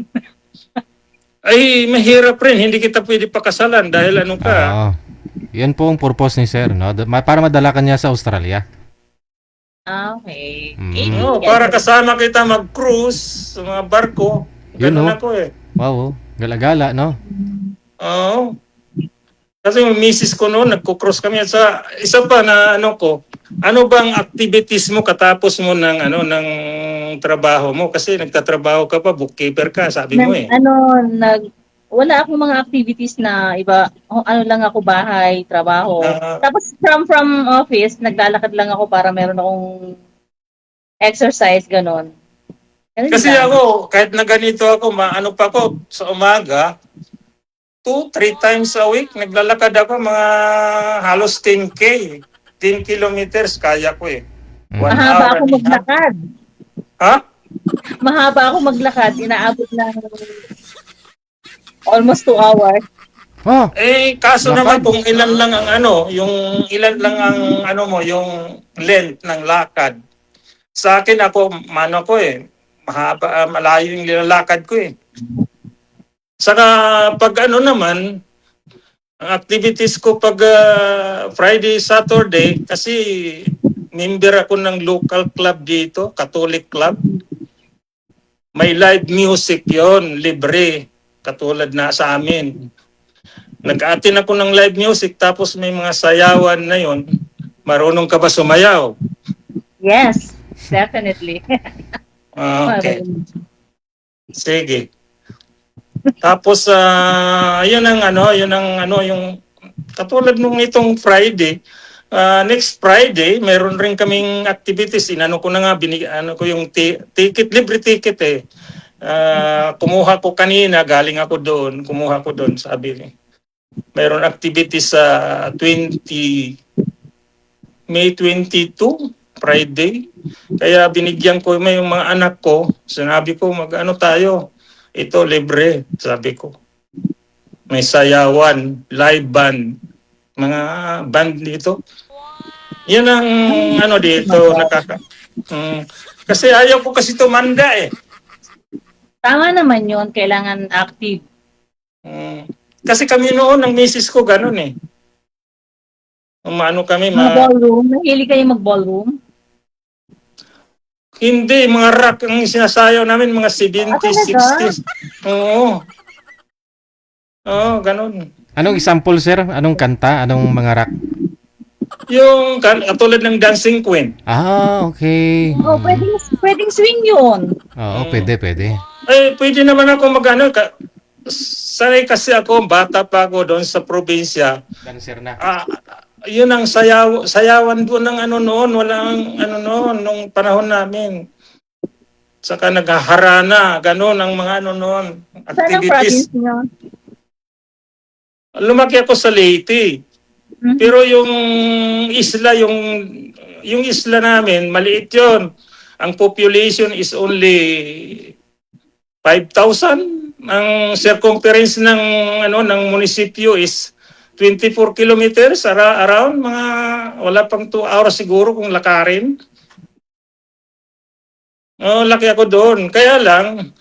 Ay, mahirap rin. Hindi kita pwede pakasalan dahil ka. Yan po ang purpose ni Sir, no? Para madala ka niya sa Australia. Okay. Para kasama kita mag-cruise sa mga barko. Ganun ako eh. Wow, gala-gala, no? Oo. Kasi yung misis ko noon, nagko-cross kami. At sa isa pa na ano bang activities mo katapos mo ng trabaho mo? Kasi nagtatrabaho ka pa, bookkeeper ka, sabi mo eh. wala akong mga activities na iba, ano lang ako, bahay, trabaho. Ah, Tapos from office, naglalakad lang ako para meron akong exercise, ganon. Ganun kasi lang. ako, kahit na ganito ako, maano pa ako sa umaga, 2, 3 times a week, naglalakad ako mga halos 10K. 10 kilometers, kaya ko eh. One Mm. Mahaba hour ako and a half. maglakad. Ha? Mahaba ako maglakad. Inaabot ng almost 2 hours. Oh, Kaso naman lakad. kung ilan lang ang ano, yung ilan lang ang ano mo, yung length ng lakad. Sa akin ako, mano ko eh, mahaba, malayo yung nilalakad ko eh. Saka pag ano naman, ang activities ko pag Friday, Saturday, kasi member ako ng local club dito, Catholic Club. May live music yon, libre, katulad na sa amin. Nag-attend ako ng live music tapos may mga sayawan na yon. Marunong ka ba sumayaw? Yes, definitely. Okay, sige. Tapos yun ang ano yung katulad nung itong Friday. Next Friday, meron rin kaming activities. Inano ko na nga, ano ko yung ticket, libre ticket eh. Kumuha ko kanina, galing ako doon, kumuha ko doon, sabi ni. Meron activities sa 22 May, Friday. Kaya binigyan ko yung mga anak ko, sinabi ko, mag-ano tayo, ito libre, sabi ko. May sayawan, live band, mga band dito. Yan ang ano dito, kasi ayaw ko kasi tumanda eh. Tama naman yun. Kailangan active. Mm, kasi kami noon, ng misis ko ganun eh. Umano kami, Mga ballroom. Mahilig kayo mag-ballroom? hindi, mga rock ang sinasayaw namin, mga 70s, Talaga? 60s. Oo. Oo, ganun. Anong example, sir? Anong kanta? Anong mga rock? Yung katulad ng Dancing Queen. Ah, okay. Oo, pwedeng swing yun. Oo, Mm. pwede. Pwede naman ako mag-ano. Sanay kasi ako, bata pa ako doon sa probinsya. Dancer na. Yun ang sayawan doon ng ano noon. Walang ano noon, nung panahon namin. Saka naghaharana, gano'n ang mga ano noon, Saan ang activities. province nyo? Lumaki ako sa Leyte. Mhm. Pero yung isla namin, maliit yon. Ang population is only 5,000. Ang circumference ng ng munisipyo is 24 kilometers around, mga wala pang 2 hours siguro kung lakarin. Laki ako doon. Kaya lang,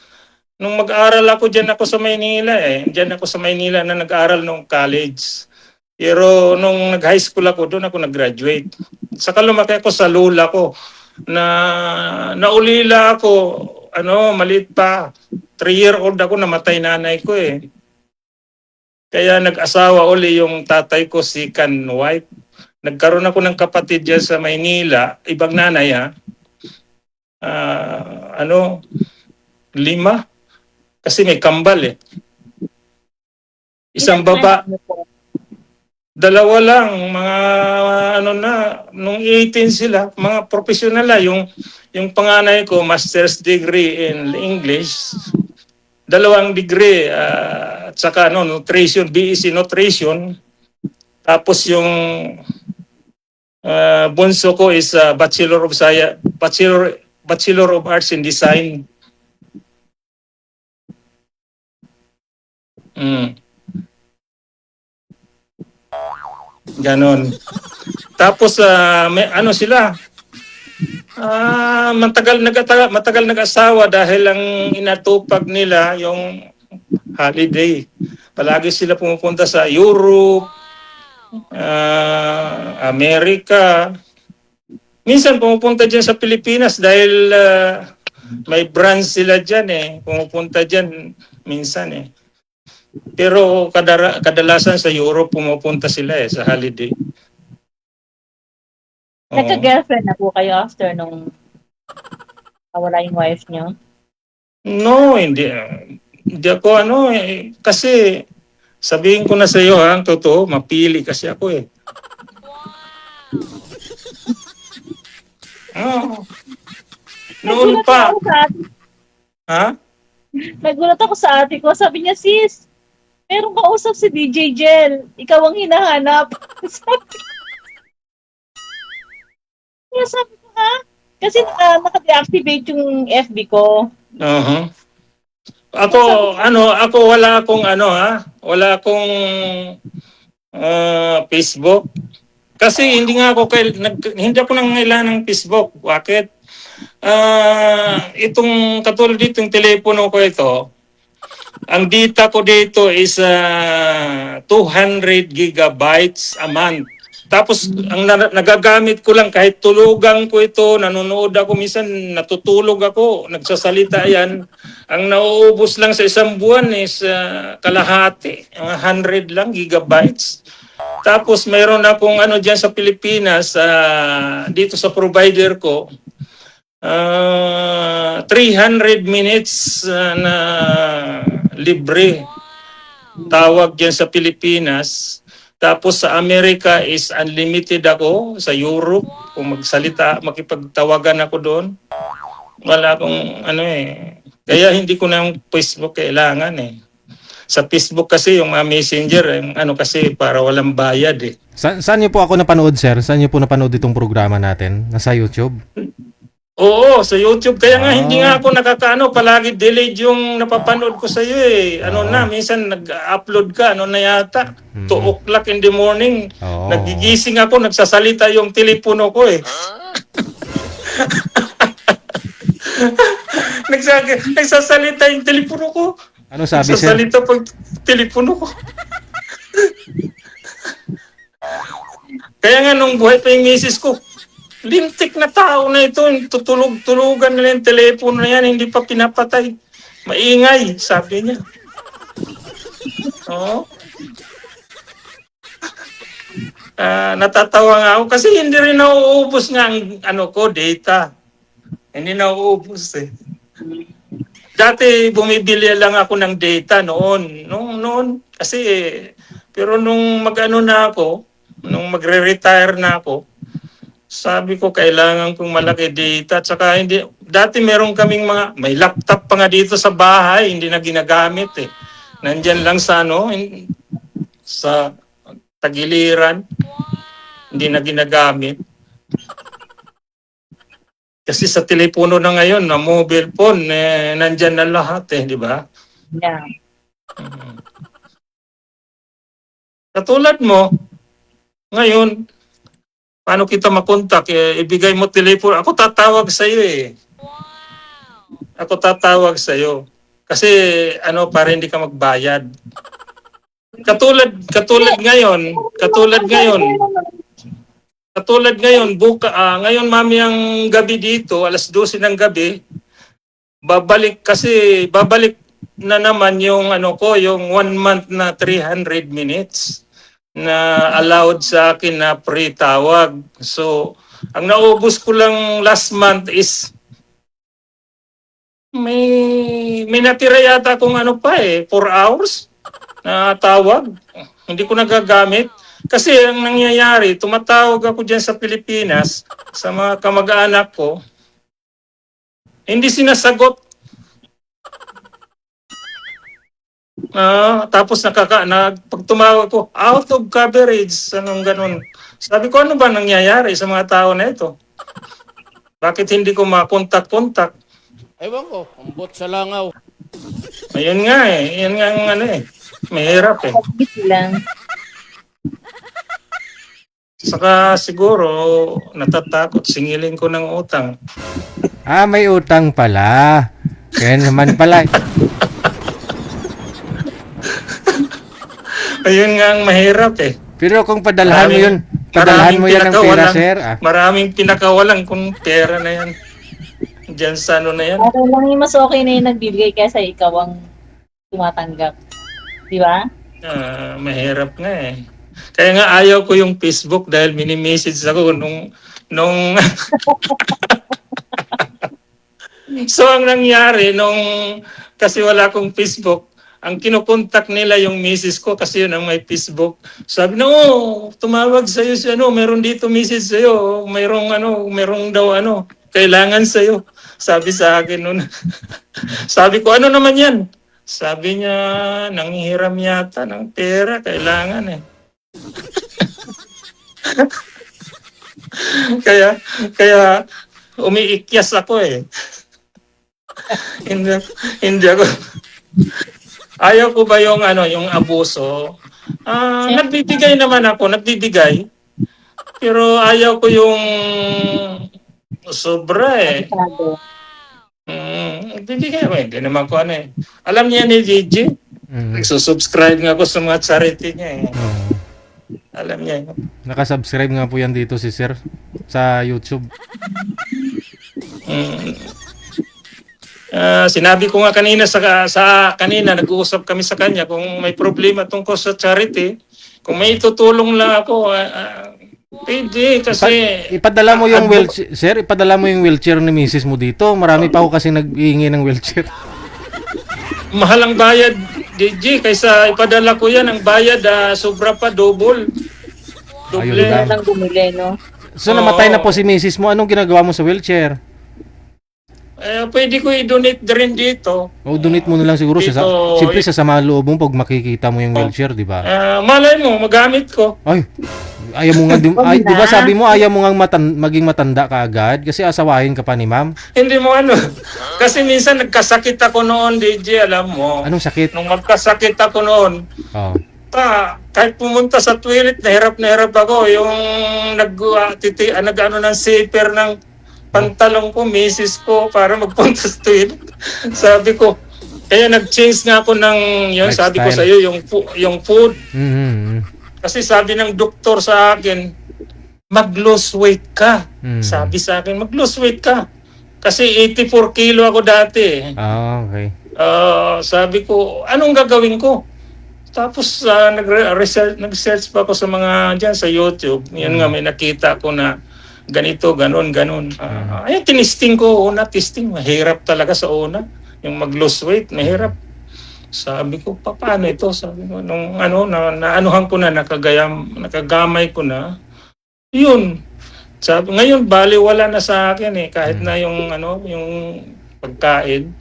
nung mag-aaral ako diyan ako sa Maynila Diyan ako sa Maynila na nag-aaral nung college. Pero nung nag-high school ako, doon ako nag-graduate. Saka lumaki ako sa lola ko na naulila ako, maliit pa. 3-year-old ako, namatay nanay ko eh. Kaya nag-asawa uli yung tatay ko, second wife. Nagkaroon ako ng kapatid diyan sa Maynila, ibang nanay ha. 5, kasi may kambal eh. Isang Ilan baba, ano po? 2 lang, mga nung 18 sila, mga professional na. Yung panganay ko, master's degree in English, 2 degree, at saka nutrition, BSc Nutrition. Tapos yung bunso ko is Bachelor of Science, Bachelor of Arts in Design. Ganon. Tapos may sila. Matagal nag-asawa dahil ang inatupag nila yung holiday. Palagi sila pumupunta sa Europe, Amerika. Minsan pumupunta dyan sa Pilipinas dahil may branch sila dyan eh. Pumupunta dyan minsan eh. Pero kadalasan sa Europe pumupunta sila sa holiday. Nagka-girlfriend na po kayo after nung nawala yung wife nyo? No, hindi. Hindi ako kasi sabihin ko na sa iyo ang totoo, mapili kasi ako eh. Oh, noon Nagulat pa, ako sa ate. ha? Nagulat ako sa ate ko. Sabi niya, sis, merong kausap si DJ Jel. Ikaw ang hinahanap. Sabi ko, ha? Kasi naka-deactivate yung FB ko. Uh-huh. Ako wala akong Facebook. Kasi hindi ako nangailangan ng Facebook. Bakit? Itong katulad ditong telepono ko ito, ang data ko dito is 200 gigabytes a month. Tapos ang nagagamit ko lang kahit tulugan ko ito, nanonood ako, minsan natutulog ako, nagsasalita yan. Ang nauubos lang sa isang buwan is kalahati, 100 lang gigabytes. Tapos mayroon akong diyan sa Pilipinas, dito sa provider ko, 300 minutes na libre. Tawag diyan sa Pilipinas. Tapos sa Amerika is unlimited ako. Sa Europe, kung makipagtawagan ako doon. Wala akong Kaya hindi ko na yung Facebook kailangan eh. Sa Facebook kasi yung mga messenger, kasi para walang bayad eh. Saan niyo po ako napanood, sir? Saan niyo po napanood itong programa natin? Nasa YouTube? Oo, sa YouTube. Kaya nga hindi nga ako palagi delayed yung napapanood ko sa iyo eh. Minsan nag-upload ka, na yata. 2 o'clock in the morning. Nagigising ako, nagsasalita yung telepono ko eh. Nagsasalita yung telepono ko. Ano sabi, sir? Nagsasalita pag telepono ko. Kaya nga nung buhay pa yung misis ko, lintik na tao na ito, tutulog-tulugan nila yung telepono na yan, hindi pa pinapatay. Maingay, sabi niya. Oo. Natatawa nga ako kasi hindi rin nauubos nga ang data. Hindi nauubos eh. Dati bumibili lang ako ng data noon kasi pero nung nung magre-retire na ako, sabi ko kailangan kong malaki data at saka dati meron kaming may laptop pa nga dito sa bahay, hindi na ginagamit eh. Nandyan lang sa sa tagiliran, hindi na ginagamit. Kasi sa telepono na ngayon, na mobile phone, nandyan na lahat eh, di ba? Yeah. Katulad mo, ngayon, paano kita makontak? Ibigay mo telepono. Ako tatawag sa iyo eh. Ako tatawag sa iyo. Kasi para hindi ka magbayad. Katulad ngayon, ngayon mamayang gabi dito, alas 12 ng gabi, babalik na naman yung yung 1 month na 300 minutes na allowed sa akin na free tawag. So, ang naubos ko lang last month is may natira yata kung 4 hours na tawag. Hindi ko nagagamit. Kasi ang nangyayari, tumatawag ako dyan sa Pilipinas, sa mga kamag-anak ko, hindi sinasagot. Tapos pag tumawag ko, out of coverage, ganun. Sabi ko, ano ba nangyayari sa mga tao na ito? Bakit hindi ko makontak-kontak? Ewan ko, ambot sa langaw. Ayun nga eh. Yan nga ang mahirap eh. Lang. Saka siguro, natatakot, singilin ko ng utang. May utang pala. Kaya naman pala. Ayun nga ang mahirap eh. Pero kung padalhan mo yan ng pera, sir. Maraming pinakawalan kung pera na yan. Diyan sa na yan. Okay lang yung mas okay na yung nagbibigay kaysa ikaw ang tumatanggap. Di ba? Mahirap nga eh. Kaya nga ayaw ko yung Facebook dahil mini-message ako nung So ang nangyari nung kasi wala akong Facebook. Ang kinukontak nila yung misis ko kasi yun ang may Facebook. Sabi na, tumawag sa'yo si ano, meron dito misis sa'yo, merong daw ano, kailangan sa'yo. Sabi sa akin noon. Sabi ko, ano naman yan? Sabi niya, nanghihiram yata ng pera, kailangan eh. kaya umiikyas ako eh. hindi, hindi ako. Ayaw ko ba yung yung abuso? Nagbibigay naman ako, nagbibigay. Pero ayaw ko yung sobra eh. Masyado. Nagbibigay ako, hindi naman ko ano eh. Alam niya ni Gigi, nagsusubscribe nga ako sa mga charity niya eh. Alam niya. Nakasubscribe nga po yan dito si Sir sa YouTube. Sinabi ko nga kanina kanina nag-uusap kami sa kanya kung may problema tungkol sa charity, kung may tutulong lang ako, pwede kasi Ipadala mo yung wheelchair, Sir, ipadala mo yung wheelchair ni Mrs. mo dito. Marami pa ako kasi nag-iingi ng wheelchair. mahal ang bayad, DJ, kaysa ipadala ko yan, ang bayad sobra pa, double. Ayun Doble. lang. Lang bumili, no? So namatay na po si Mrs. mo. Anong ginagawa mo sa wheelchair? Pwede ko i-donate din dito. O donate mo na lang siguro Dito, siyempre sa sama loob mo pag makikita mo yung wheelchair, di ba? Malay mo, magamit ko. Ay, ayaw mo nga, di ba sabi mo ayaw mo nga maging matanda ka agad kasi asawahin ka pa ni ma'am? Hindi mo kasi minsan nagkasakit ako noon, DJ, alam mo. Anong sakit? Nung magkasakit ako noon, Oh. kahit pumunta sa toilet, na hirap ako. Yung nag-ano ng zipper ng pantalong ko, misis ko, para magpunta sa toilet. Sabi ko, kaya nag-change nga ako ng, yun, sabi ko sa Lifestyle. iyo, yung food. Mhm. Kasi sabi ng doktor sa akin, mag-lose weight ka. Sabi sa akin, mag-lose weight ka. Kasi 84 kilo ako dati. Okay. Sabi ko, anong gagawin ko? Tapos nag-search pa ako sa mga dyan sa YouTube. Yan nga, may nakita ko na ganito, ganon. Ayun, tinisting ko. Testing. Mahirap talaga sa una. Yung mag-lose weight, mahirap. Sabi ko, paano ito? Sabi ko, nung naanuhan ko na, nakagamay ko na. Yun. Sabi, ngayon, baliwala na sa akin eh. Kahit na yung pagkain.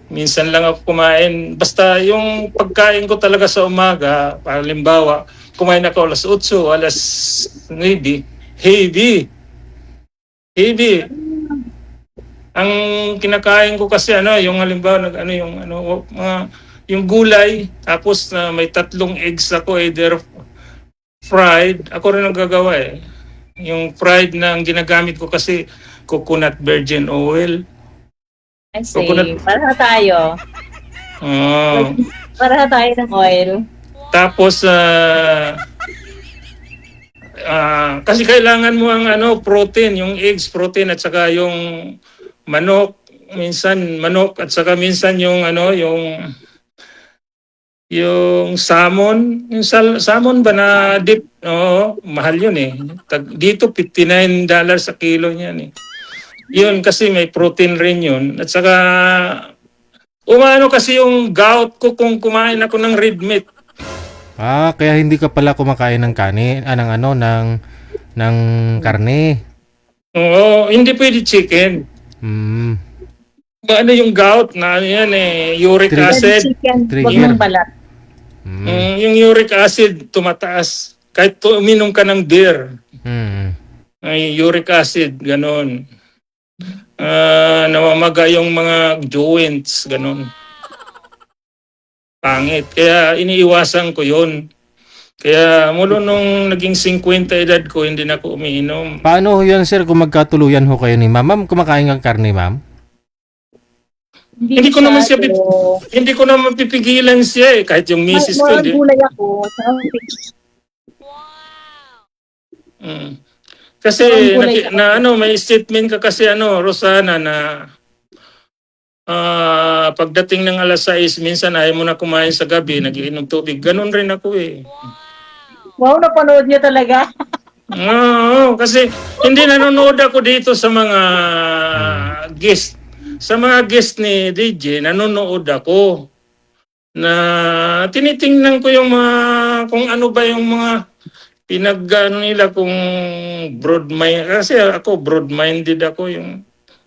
Minsan lang ako kumain. Basta yung pagkain ko talaga sa umaga, halimbawa, kumain ako alas 8, alas 9, heavy. Ang kinakain ko kasi yung halimbawa yung gulay, tapos may 3 eggs ako, either fried, ako rin nagagawa eh. Yung fried na ang ginagamit ko kasi coconut virgin oil. I say, Coconut. para tayo. Para tayo ng oil. Tapos kasi kailangan mo ang protein, yung eggs protein at saka yung manok, minsan manok at saka minsan yung salmon, salmon ba na dip, mahal yun eh. Dito $59 a kilo niyan eh. Yun kasi may protein rin yun. At saka umano kasi yung gout ko kung kumain ako ng red meat. Kaya hindi ka pala kumakain ng ng karne. Oo, hindi pwede chicken. Ano yung gout na yan eh, uric acid. Chicken, wag Trigger. mong balat. Yung uric acid tumataas. Kahit uminom ka ng beer. Ay, uric acid, ganon. Namamaga yung mga joints, ganon. Pangit. Kaya iniiwasan ko yun. Kaya mula nung naging 50 edad ko, hindi na ako umiinom. Paano yun, sir, kung magkatuluyan ho kayo ni ma'am? Ma'am, kumakain ng karne, ma'am? Hindi ko naman siya hindi ko naman pipigilan siya eh, kahit yung misis ko. May gulay ako. Kasi may statement ka kasi Rosana na pagdating ng alas 6 minsan ayaw mo na kumain sa gabi, nagiinom tubig. Ganon rin ako eh. Wow, napanood niyo talaga. Oo, kasi hindi nanonood ako dito sa mga guest. sa mga guest ni DJ, nanonood ako na tinitingnan ko yung mga, kung ano ba yung mga pinag-ano nila kung broad-minded. Kasi ako, broad-minded ako, yung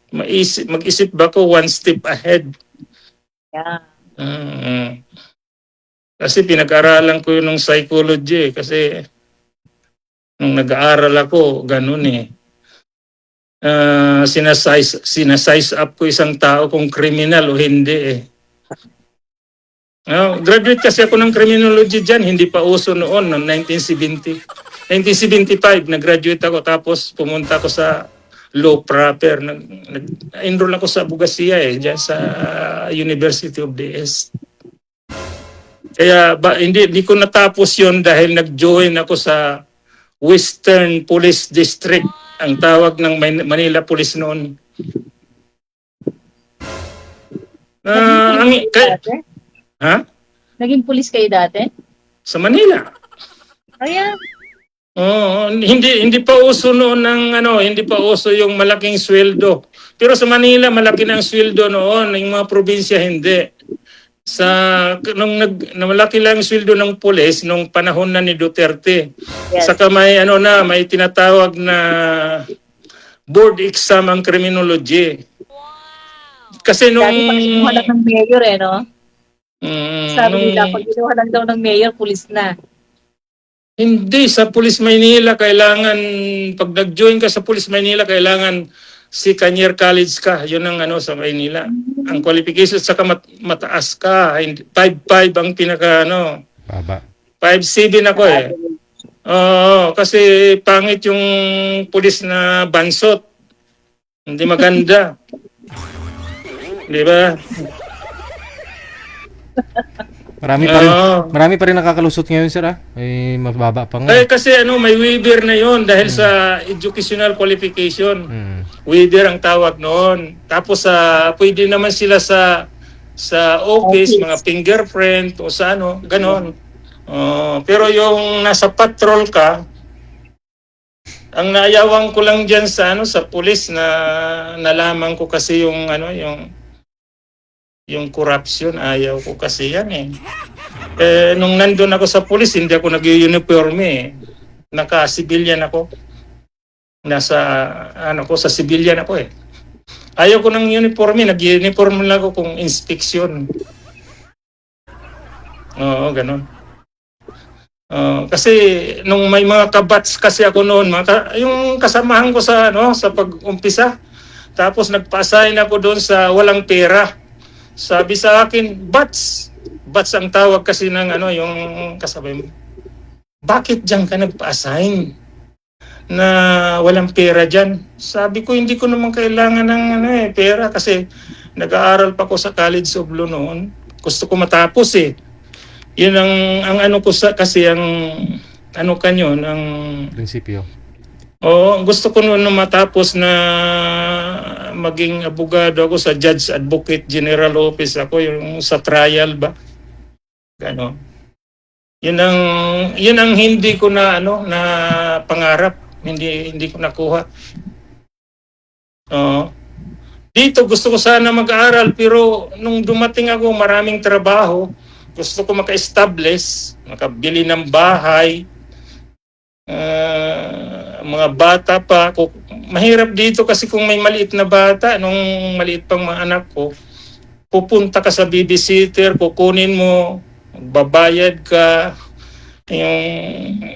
mag-isip ba ko one step ahead. Yeah. Mm. Kasi pinag-aralan ko yun ng psychology kasi nung nag-aaral ako, ganun eh. Sinasize up ko isang tao kung criminal o hindi eh. Graduate kasi ako ng criminology dyan, hindi pa uso noon, noong 1975, nag-graduate ako tapos pumunta ako sa law proper. Enroll ako sa abogasiya dyan sa University of the East. Kaya hindi ko natapos yon dahil nag-join ako sa Western Police District, ang tawag ng Manila Police noon. Ha? Naging pulis kayo dati? Sa Manila. Ayan. Oo, hindi pa uso noon hindi pa uso yung malaking sweldo. Pero sa Manila malaki na ang sweldo noon, yung mga probinsya hindi. Malaki lang ang sweldo ng pulis nung panahon na ni Duterte. Yes. Saka may tinatawag na board exam ang criminology. Kasi nung Dati pag kinuha lang ng mayor no? Sabi nila, pag kinuha lang daw ng mayor, pulis na. Hindi, sa Police Maynila kailangan, pag nag-join ka sa Police Maynila, kailangan Second-year college ka. Yun ang sa Maynila. Ang qualifications, saka mataas ka. 5.5 ang pinaka Baba. 5.7 ako eh. Oo, kasi pangit yung pulis na bansot. Hindi maganda. Di ba? Marami pa rin nakakalusot ngayon, sir, mababa pa nga. Kasi may waiver na yon dahil sa educational qualification. Waiver ang tawag noon. Tapos pwede naman sila sa office, mga fingerprint o sa ganon. Pero yung nasa patrol ka, ang naayawan ko lang diyan sa pulis na nalaman ko kasi yung corruption, ayaw ko kasi yan eh. Nung nandun ako sa pulis, hindi ako nag-uniforme eh. Naka-civilian ako. Sa civilian ako eh. Ayaw ko ng uniforme, nag-uniforme lang ako kung inspeksyon. Oo, ganun. Kasi nung may mga kabats kasi ako noon, yung kasamahan ko sa pag-umpisa, tapos nagpa-assign ako doon sa walang pera. Sabi sa akin, bats ang tawag kasi ng yung kasabay mo. Bakit diyan ka nagpa-assign na walang pera diyan? Sabi ko, hindi ko naman kailangan ng pera kasi nag-aaral pa ako sa College of Law noon. Gusto ko matapos eh. Yun ang ko kasi ang kanyo ng prinsipyo. Oo, gusto ko noon matapos na maging abogado ako sa Judge Advocate General Office ako, yung sa trial ba? Gano. Yun ang hindi ko na na pangarap, hindi ko nakuha. Dito gusto ko sana mag-aaral pero nung dumating ako maraming trabaho, gusto ko maka-establish, makabili ng bahay. Mga bata pa, mahirap dito kasi kung may maliit na bata, nung maliit pang mga anak ko, pupunta ka sa babysitter, kukunin mo, babayad ka, yung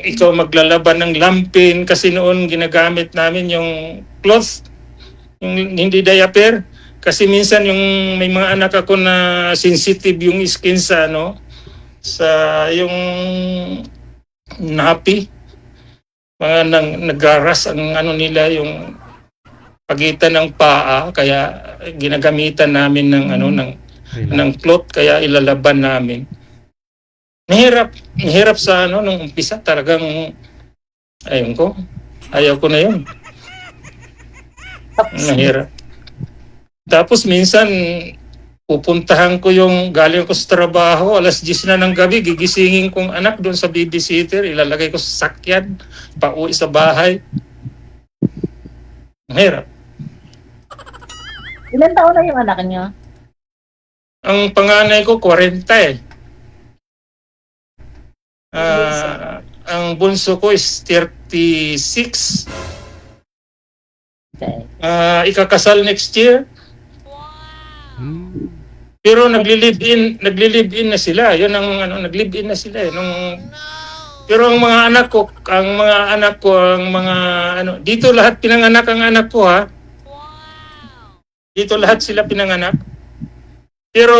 ikaw maglalaban ng lampin kasi noon ginagamit namin yung cloth, yung hindi diaper, kasi minsan yung may mga anak ako na sensitive yung skin sa sa yung napi. Mga nagaras ang nila yung pagitan ng paa, kaya ginagamitan namin ng ng cloth, kaya ilalaban namin. Mahirap sa nung umpisa, talagang ayaw ko na yun. Mahirap. Tapos minsan pupuntahan ko yung galing ko sa trabaho, alas 10 na ng gabi, gigisingin kong anak doon sa babysitter, ilalagay ko sa sakyan, pauwi sa bahay. Mahirap. Ilan taon na yung anak niyo? Ang panganay ko, 40 eh. Bunso. Ang bunso ko is 36. Okay. Ikakasal next year. Hmm. Pero nagli-live-in na sila. 'Yun ang nag-live-in na sila Pero ang mga anak ko, dito lahat pinanganak ang anak ko ha. Dito lahat sila pinanganak. Pero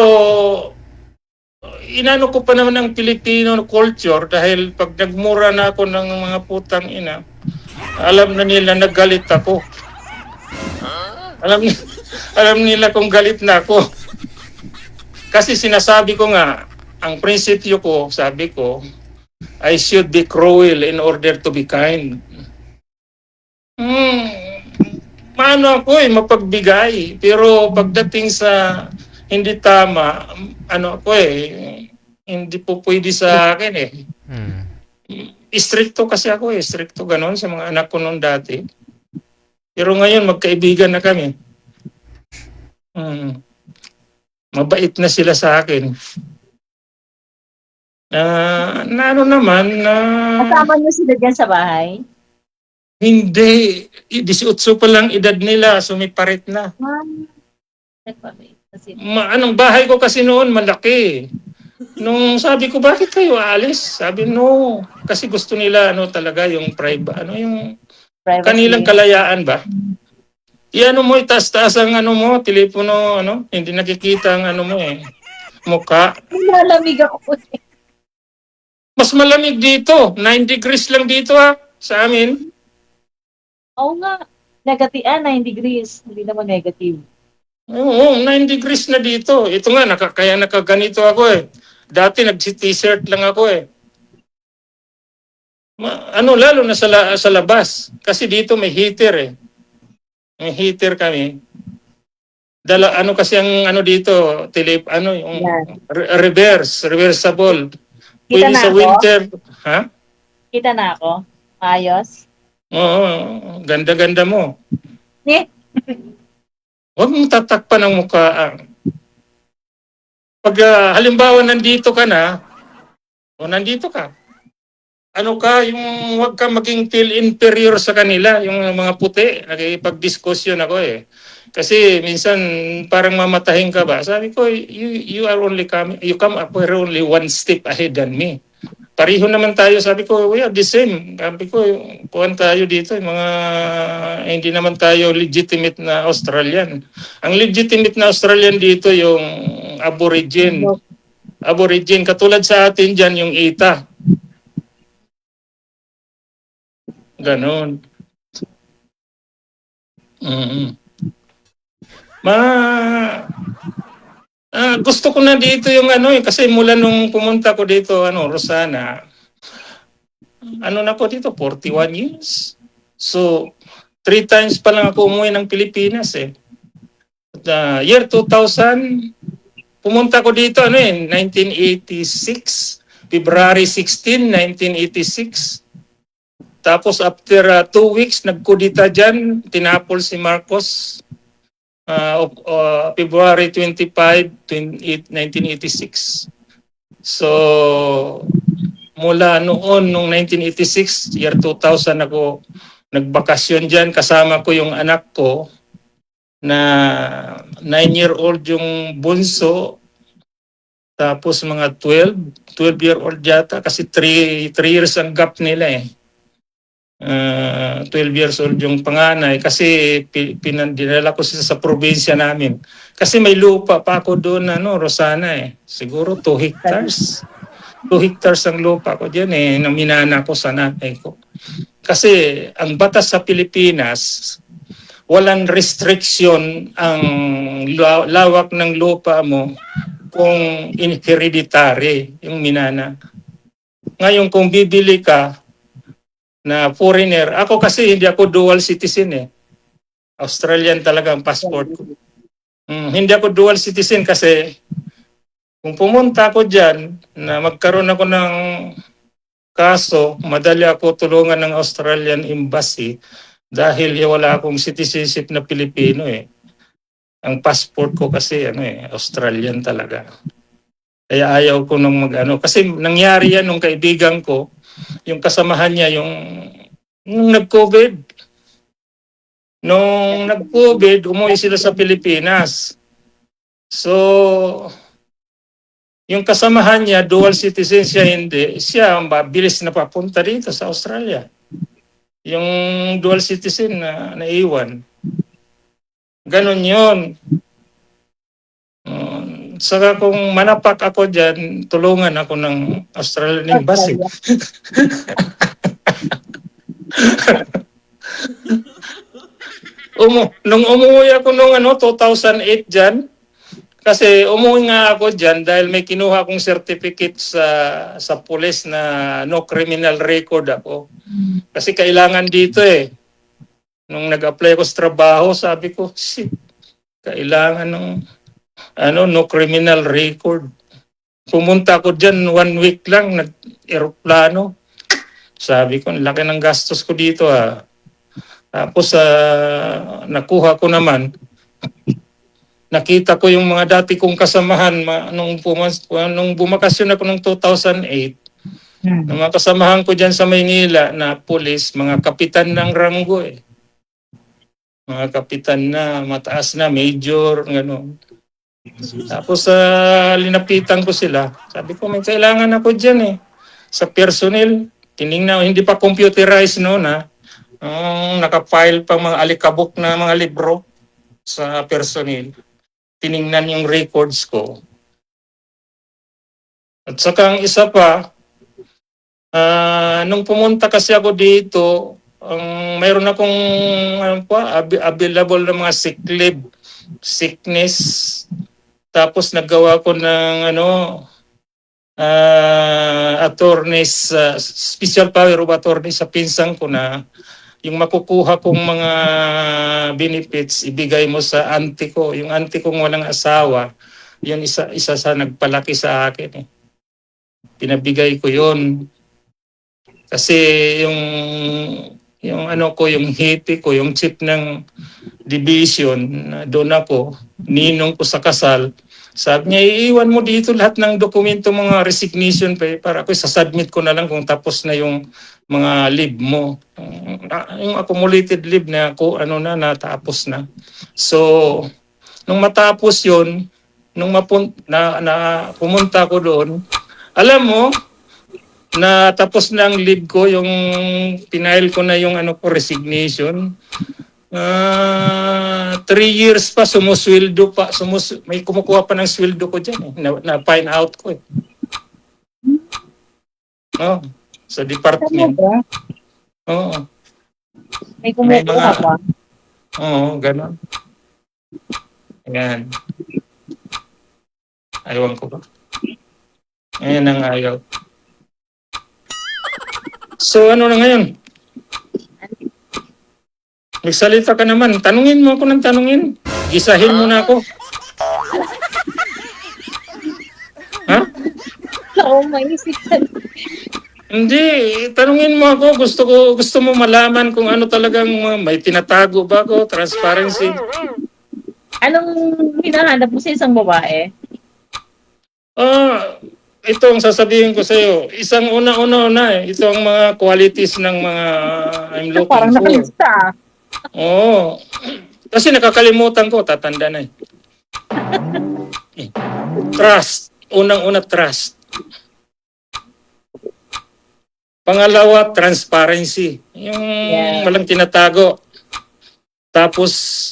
inano ko pa naman ang Filipino culture dahil pag nagmura na ako ng mga putang ina, alam na nila naggalit ako. Alam, alam nila kung galit na ako. Kasi sinasabi ko nga, ang prinsipyo ko, sabi ko, I should be cruel in order to be kind. Maano ako mapagbigay. Pero pagdating sa hindi tama, hindi po pwede sa akin Hmm. Stricto kasi ako stricto ganon sa mga anak ko noon dati. Pero ngayon magkaibigan na kami. Mabait na sila sa akin. Kasama niyo sila dyan sa bahay? Hindi. 18 pa lang edad nila, sumiparit na. Anong bahay ko kasi noon, malaki. Nung sabi ko, bakit kayo aalis? Sabi, no. Kasi gusto nila, talaga, yung private, yung Privacy. kanilang kalayaan ba? Iano mo, itaas-taas ang telepono, hindi nakikita ang mukha. Nilalamig ako. Mas malamig dito. 9 degrees lang dito sa amin. Oo nga. Negative, 9 degrees. Hindi naman negative. Oo, 9 degrees na dito. Ito nga, kaya nakaganito ako Dati nag-t-shirt lang ako lalo na sa labas. Kasi dito may heater May heater kami. Kasi ang dito, yung reversible. Kita Pwede na sa ako? winter. Ha? Kita na ako? Ayos? Oo, ganda-ganda mo. Eh? Huwag mong tatakpan ng mukha. Pag halimbawa nandito ka na, nandito ka, huwag ka maging feel inferior sa kanila, yung mga puti, nakikipag-discussion ako Kasi minsan parang mamatahin ka ba? Sabi ko, you come up, we're only one step ahead than me. Pareho naman tayo, sabi ko, we are the same. Sabi ko, kuhan tayo dito, hindi naman tayo legitimate na Australian. Ang legitimate na Australian dito yung Aborigine. Aborigine, katulad sa atin dyan yung Ita. Ganon. Gusto ko na dito yung kasi mula nung pumunta ko dito, Rosana, na po dito, 41 years. So, 3 times pa lang ako umuwi ng Pilipinas year 2000, pumunta ko dito, 1986, February 16, 1986. Tapos after 2 weeks, nagkudita dyan, tinapol si Marcos. February 25, 1986. So, mula noong 1986, year 2000 ako nagbakasyon dyan. Kasama ko yung anak ko na 9-year-old yung bunso. Tapos mga 12-year-old yata kasi 3 years ang gap nila 12 years old yung panganay kasi dinala ko sa probinsya namin. Kasi may lupa pa ako doon, Rosana Siguro 2 hectares. 2 hectares ang lupa ko diyan na minana ko sa nanay ko. Kasi ang batas sa Pilipinas, walang restriction ang lawak ng lupa mo kung hereditary yung minana. Ngayon kung bibili ka na foreigner. Ako kasi hindi ako dual citizen Australian talaga ang passport ko. Hindi ako dual citizen kasi kung pumunta ako dyan na magkaroon ako ng kaso, madali ako tulungan ng Australian Embassy dahil wala akong citizenship na Pilipino Ang passport ko kasi Australian talaga. Kaya ayaw ko nung mag-ano. Kasi nangyari yan nung kaibigan ko, yung kasamahan niya, nung nag-COVID. Nung nag-COVID, umuwi sila sa Pilipinas. So, yung kasamahan niya, dual citizen siya, hindi. Siya, mabilis na papunta dito sa Australia. Yung dual citizen na naiwan. Ganon yun. Saka kung manapak ako dyan, tulungan ako ng Australian Embassy. Nung umuwi ako nung 2008 dyan, kasi umuwi nga ako dyan dahil may kinuha akong certificate sa pulis na no criminal record ako. Kasi kailangan dito Nung nag-apply ko sa trabaho, sabi ko, kailangan ng no criminal record. Pumunta ako dyan 1 week lang, nag-aeroplano. Sabi ko, laki ng gastos ko dito Tapos nakuha ko naman. Nakita ko yung mga dati kong kasamahan nung bumakasyon ako noong 2008. Yung mga kasamahan ko dyan sa Maynila na pulis, mga kapitan ng ranggo Mga kapitan na, mataas na, major, gano'n. Tapos linapitan ko sila. Sabi ko, may kailangan ako dyan sa personnel. Tinignan, hindi pa computerized noon nakapile pa mga alikabok na mga libro sa personnel. Tinignan yung records ko. At saka ang isa pa, nung pumunta kasi ako dito, mayroon akong available na mga sick leave, sickness. Tapos naggawa ko ng attorneys, special power of attorney sa pinsan ko na yung makukuha kong mga benefits, ibigay mo sa auntie ko. Yung auntie kong walang asawa, yun isa sa nagpalaki sa akin Pinabigay ko yun. Kasi yung hippie ko, yung chief ng division, doon ako, ninong ko sa kasal, sabi niya, iiwan mo dito lahat ng dokumento, mga resignation para ako sasubmit ko na lang kung tapos na yung mga leave mo. Yung accumulated leave na ako, natapos na. So, nung matapos yun, nung pumunta ko doon, alam mo, na tapos na ang leave ko, yung pinail ko na yung resignation. 3 years pa, sumusweldo pa. May kumukuha pa ng sweldo ko dyan na-find out ko sa department. Oo. May kumukuha pa. Oo, gano'n. Ayan. Ayawan ko ba? Ayan ang ayaw. So ano na ngayon? Magsalita ka naman. Tanungin mo ako ng tanungin. Gisahin mo na ako. Ha? Oo, maisip ka. Hindi. Tanungin mo ako. Gusto mo malaman kung ano talagang may tinatago ba ako? Transparency. Anong hinahanap mo sa isang babae? Ito ang sasabihin ko sa iyo. Isang una. Ito ang mga qualities ng mga I'm looking Parang for. nakalista. Oo. Kasi nakakalimutan ko. Tatanda na Trust. Unang-una, trust. Pangalawa, transparency. Yung walang tinatago. Tapos,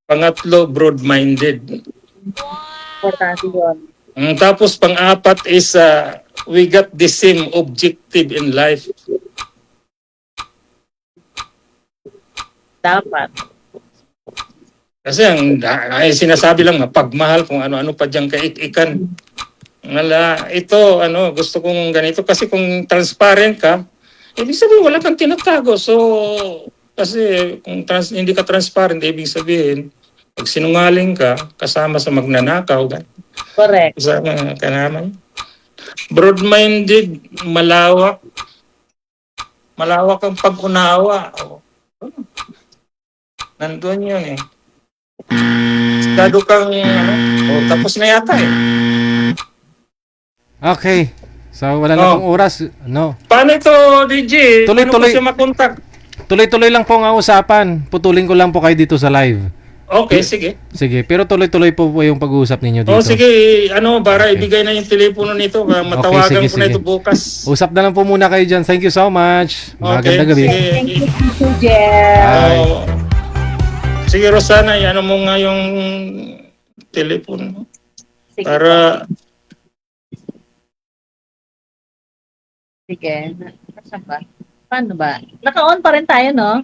pangatlo, broad-minded. Importante yun. Tapos pang-apat is we got the same objective in life. Dapat. Kasi sinasabi lang pagmahal kung ano-ano pa diyang kaikikan. Ito, gusto kong ganito. Kasi kung transparent ka, ibig sabihin wala kang tinatago. So, kasi kung hindi ka transparent, ibig sabihin, pag sinungaling ka, kasama sa magnanakaw, Correct. kasama ka naman. Broad-minded, malawak. Malawak ang pag-unawa. Nandun yun Sigado kang, tapos na yata eh. Okay. So, wala na Oh. pong oras. No. Paano ito, DJ? Tuloy-tuloy. Paano ko siya makontak? Tuloy-tuloy lang po ang usapan. Putulin ko lang po kayo dito sa live. Okay, sige. Sige, pero tuloy-tuloy po yung pag-uusap ninyo dito. Oh, sige, para Okay. ibigay na yung telepono nito. Matawagan sige, ko na sige. ito bukas. Usap na lang po muna kayo dyan. Thank you so much. Magandang gabi. sige. Thank you, Teacher Jeff. Bye. Oh, sige, Rosana, ano mo nga yung telepono Sige. para Sige. Saan ba? Paano ba? Naka-on pa rin tayo, no?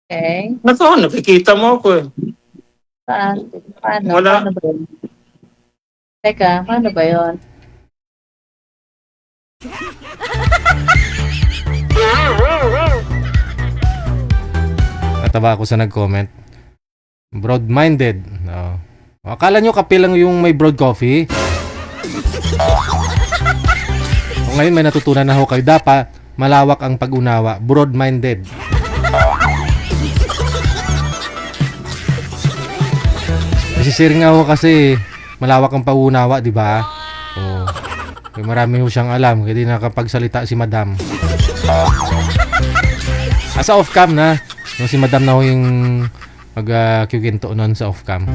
Okay. nakikita mo ako eh. Paano? Wala. Paano ba yun? Teka, paano ba yun? Nataba ako sa nag-comment. Broad-minded. No. Akala nyo kape lang yung may broad coffee? O ngayon may natutunan na ho kayo. Dapat malawak ang pag-unawa. Broad-minded. Isisir nga ho kasi malawak ang pag-unawa, di ba? Oh. May marami ho siyang alam. Kaya di nakapagsalita si Madam. Sa off-cam na. Yung si Madam na ho yung mag-kikinto nun sa off-cam.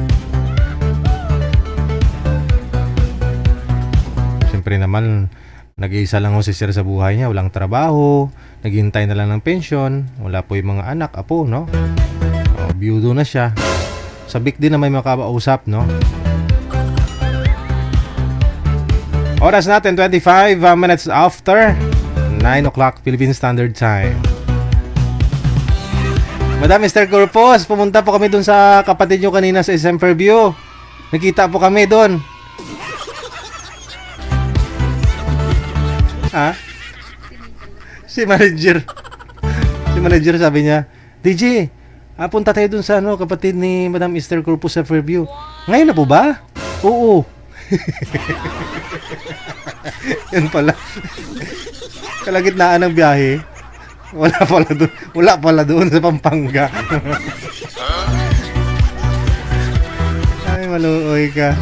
Siyempre naman, nag-iisa lang ho si Sir sa buhay niya. Walang trabaho. Naghihintay na lang ng pension. Wala po yung mga anak, apo, no? Oh, biyudo na siya. Sabik din na may makapausap, no? Oras natin, 25 minutes after 9 o'clock Philippine Standard Time. Madam Mr. Corpus, pumunta po kami dun sa kapatid nyo kanina sa SM Fairview. Nakita po kami dun. Ha? Si manager. Si manager sabi niya, DJ, punta tayo dun sa kapatid ni Madam Mr. Corpus sa Fairview. Ngayon na po ba? Oo. Yan pala. Kalagitnaan ng biyahe. Wala pala doon sa Pampanga. Ay, maluoy ka.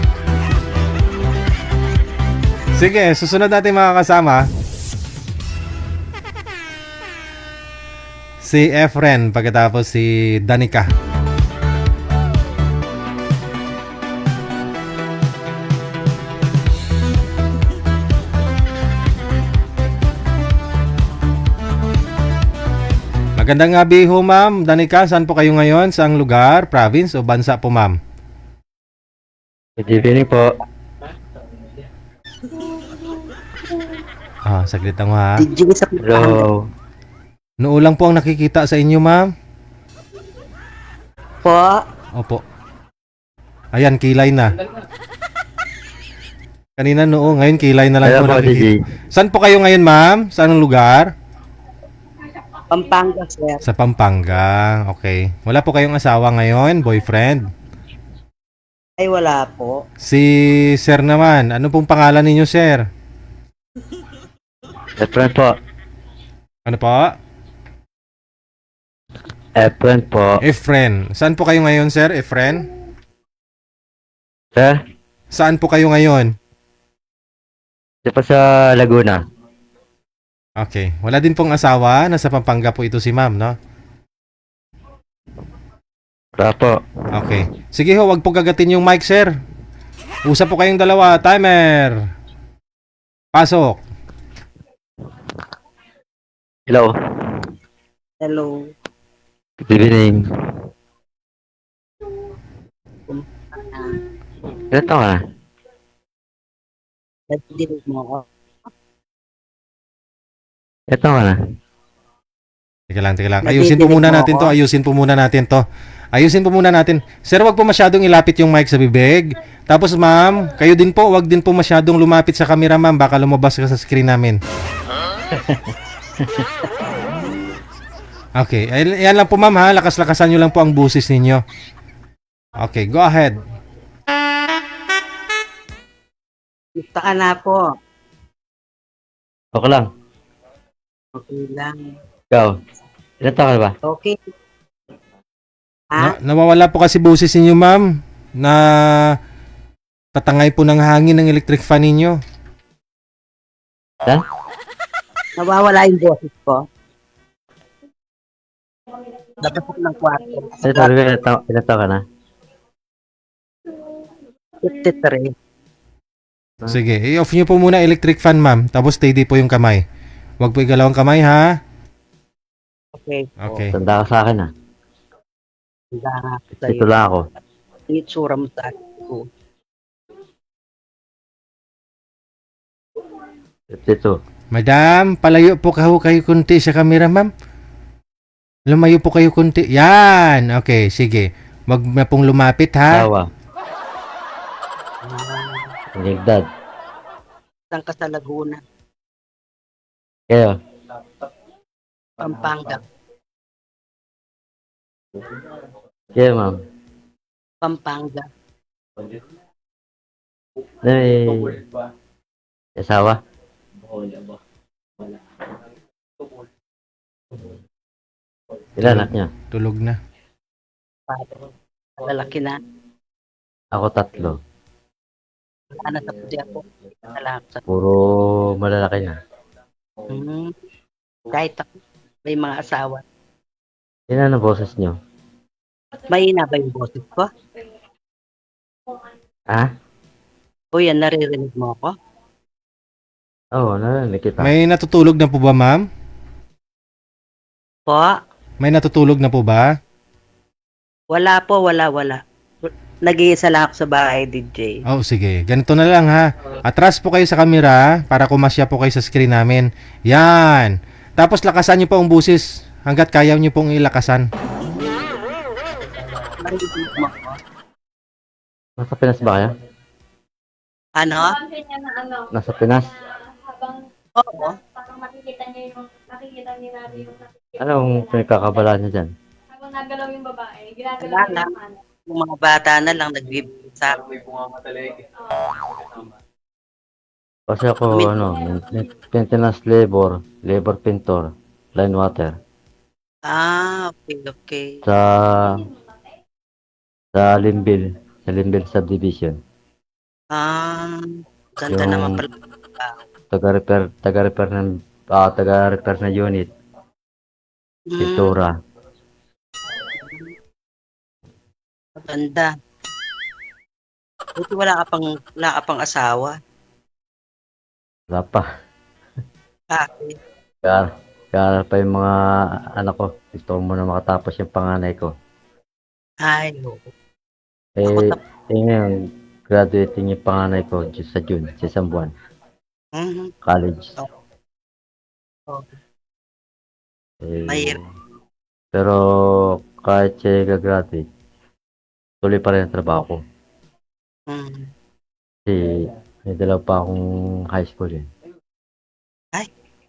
Sige, susunod natin mga kasama. Si Efren, pagkatapos si Danica. Magandang gabi ho, ma'am. Danica, saan po kayo ngayon? Saang lugar, province o bansa po, ma'am? Good evening po. Saglit lang ha. Hello. Noo lang po ang nakikita sa inyo, ma'am. Po, Opo. Ayan, kilay na. Kanina noo, ngayon kilay na lang Hello po po, nakikita. DJ. Saan po kayo ngayon, ma'am? Saan ang lugar? Pampanga, sir. Sa Pampanga. Okay. Wala po kayong asawa ngayon, boyfriend? Ay, wala po. Si Sir naman, ano pong pangalan ninyo, Sir? Efren po. Ano po? Efren po. Efren. Saan po kayo ngayon, Sir? Efren? Sir? Saan po kayo ngayon? Ito po sa Laguna. Okay. Wala din pong asawa. Nasa Pampanga po ito si ma'am, no? Wala po. Okay. Sige ho, wag po gagatin yung mic, sir. Usap po kayong dalawa. Timer. Pasok. Hello. Hello. Good evening. Ilan taon ka na? Nadidinig mo ako. Ilan taon ka na? Teka lang. Ayusin po muna natin to. Ayusin po muna natin. Sir, wag po masyadong ilapit yung mic sa bibig. Tapos ma'am, kayo din po, wag din po masyadong lumapit sa camera, ma'am. Baka lumabas ka sa screen namin. Okay, yan lang po ma'am ha. Lakas-lakasan nyo lang po ang busis ninyo. Okay, go ahead. Gusto ka na po. Okay lang. Okay lang. Ikaw. Ilan taon ka na ba? Okay. Ha? Nawawala po kasi boses ninyo, ma'am. Na tatangay po ng hangin ng electric fan ninyo. Saan? Nawawala yung boses ko. Labas ako ng kwarto. Ito, ilan taon ka na? 53. Sige, i-off nyo po muna electric fan, ma'am. Tapos steady po yung kamay. Huwag po igalaw ang kamay, ha? Okay. Okay. Tanda ka sa akin ah. Handa nga ako Ito sa'yo. lang ako. Ang itsura mo sa akin ko. 52. Madam, palayo po kayo kunti sa camera, ma'am. Lumayo po kayo kunti. Yan! Okay, sige. Wag na pong lumapit, ha? Tawa. Ligdad. Saan ka sa Laguna? Kayo. Pampanga. Kayo, ma'am. Pampanga. May asawa? Ilan anak niya? Tulog na. Lalaki na. Ako 3. Wala na sa pudi ako. Lalaki sa Puro malalaki na. Hmm. Kahit ako, may mga asawa. Ilan ang boses niyo? Mahina ba yung boses ko? Ha? O yan, naririnig mo ako? Oo, narinig kita. May natutulog na po ba, ma'am? Po? May natutulog na po ba? Wala po, wala. Nag-iisa lang ako sa bahay, DJ. Oh, sige. Ganito na lang, ha? Atras po kayo sa camera para kumasya po kayo sa screen namin. Yan! Tapos lakasan nyo po ang busis hanggat kaya nyo pong ilakasan. Naririnig mo ako? Nasa Pinas ba kayo? Ano? Nasa Pinas? Oo. Makikita niyo natin yung Anong pinagkakabalaan niyo dyan? habang nagalaw yung babae, ginagalaw Wala yung na. ano. Yung mga bata na lang nagbibigay sa akin. Kasi ako, maintenance labor pintor, line water. Ah, okay. Sa Limbil subdivision. Ah, ganda Yung- naman pala. Taga-repair na unit, Hmm, pintura. ganda. Buti wala ka pang asawa. Wala pa. Bakit? Kaya pa yung mga anak ko. Gusto ko muna makatapos yung panganay ko. Ay, no. Ako Eh, ngayon, graduating yung panganay ko sa June, sa isang buwan. Mhm. College. Oh. Eh, Mahirap. pero kahit siya gagraduate, tuloy pa rin ang trabaho ko. Mhm. Kasi may dalaw pa akong high school eh.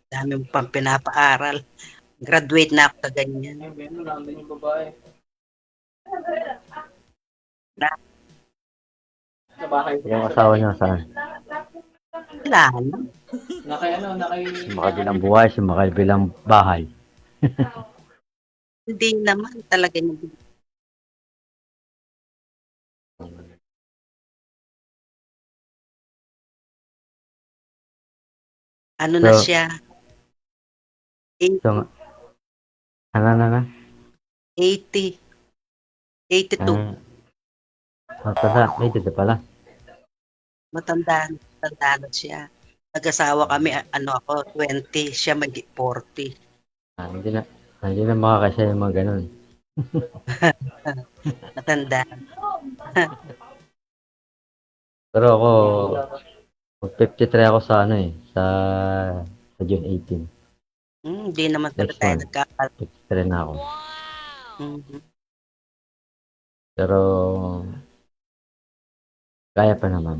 Dami mo pang pinapaaral. Graduate na ako sa ganyan. Yung asawa niya saan? Wala na. Sa makabilang buhay, sa makabilang bahay. Hindi naman talaga yung ano na So- siya? So, ano? 80. 82. May dito pala. Matanda na siya. Nag-asawa kami, ako, 20. Siya may 40. Hindi na makakasya yung mga ganun. Matanda. Pero ako, mag-53 ako sa sa June 18. Hindi naman talaga Next tayo one. nagkakal. 53 na ako. Mhm. Pero, kaya pa naman.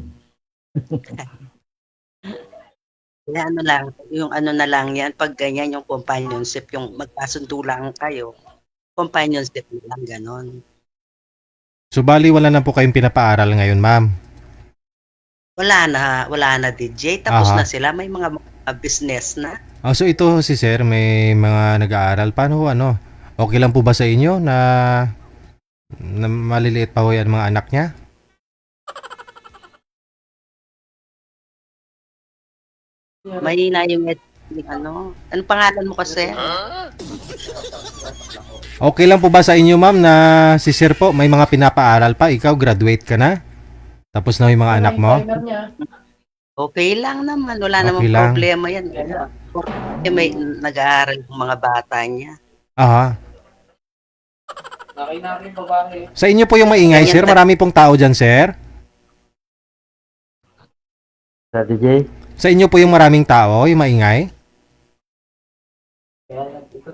Kaya yung ano na lang yan, pag ganyan yung companionship, yung magkasundo lang kayo, companionship na lang, ganon. So, bali wala na po kayong pinapaaral ngayon, ma'am. Wala na DJ, tapos Aha. na sila, may mga business na. Oh, so ito si Sir, may mga nag-aaral. Paano, okay lang po ba sa inyo na Na maliliit pa ho yan mga anak niya? Mahina yung ano. Ano pangalan mo kasi? Okay lang po ba sa inyo, ma'am, na si sir po may mga pinapaaral pa? Ikaw, graduate ka na? Tapos na yung mga anak mo? Okay lang naman. Wala Okay namang lang. problema yan. Kasi may nag-aaral yung mga bata niya. Aha. Sa inyo po yung maingay, sir? Marami pong tao dyan, sir? Sa DJ? Sa inyo po yung maraming tao, yung maingay?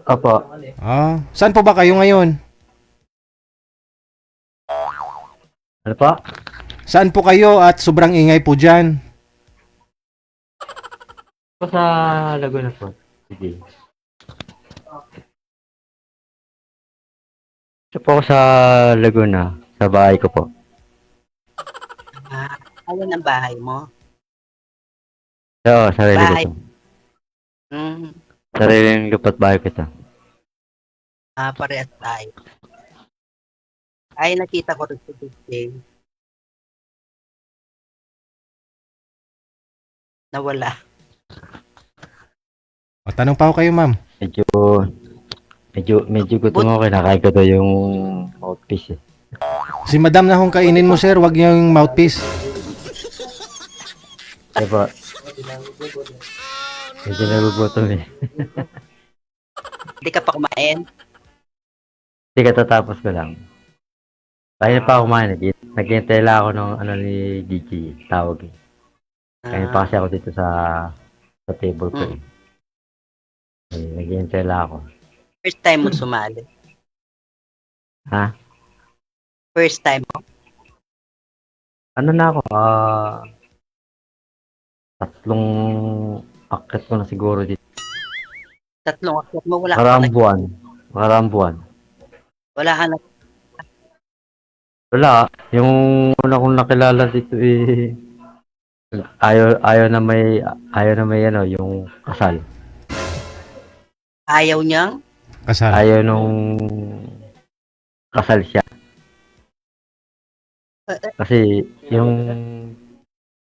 Opo. Ah, saan po ba kayo ngayon? Ano pa? Saan po kayo at sobrang ingay po dyan? Po sa Laguna po. DJ. Ito po ako sa Laguna. Sa bahay ko po. Ayun ang bahay mo. Oo, sarili ko Bahay. to. Hmm. Sariling lupat bahay ko to. Parehas tayo. Ay, nakita ko rin sa DJ. Nawala. O, tanong pa ako kayo, ma'am. Medyo gutom ako. Kinakain ko to yung mouthpiece eh. Si madam na hong kainin mo, sir. Wag niyo yung mouthpiece. Kaya po. Medyo nagugutom eh. Hindi ka pa kumain? Hindi katatapos ko lang. Kaya pa ako kumain. Naghihintay lang ako ng ano ni DJ. Tawag eh. Kaya pa kasi ako dito sa table ko eh. Naghihintay lang ako. First time mo sumali? Ha? First time mo? Ano na ako? Tatlong akit ko na siguro dito. Tatlong akyat mo, wala ka Maraming na, buwan. Maraming buwan. wala ka na, Wala. Yung una kong nakilala dito eh. Ayaw na may ano, yung kasal. ayaw niyang? Kasal. Ayaw nung kasal siya. Kasi yung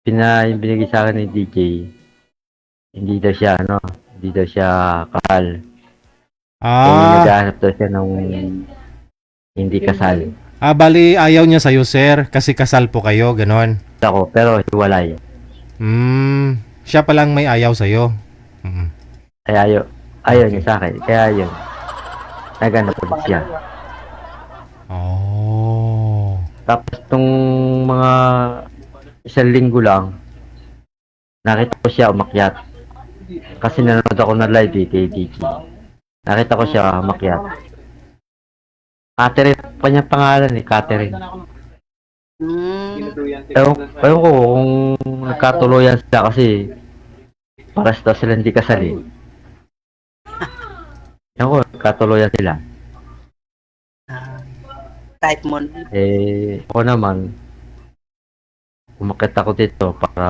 binigay sa akin ni DJ, hindi daw siya kasal. Kaya Ah, naghahanap daw siya ng hindi kasal. bali ayaw niya sa'yo, sir. Kasi kasal po kayo, ganon. Ako, pero hiwalay. Siya palang may ayaw sa'yo. Kaya ayaw niya sa akin. Kaya yun, naghanap ulit siya. Oh. Tapos tong mga isang linggo lang, nakita ko siya umakyat. Kasi nanonood ako ng live kay DJ. Nakita ko siya umakyat. Catherine pa niya pangalan eh, Catherine. Ewan ko kung nagkatuluyan sila kasi paras daw sila hindi kasali. Ewan ko, nagkatuluyan sila. Type mo. Ako naman, umakyat ako dito para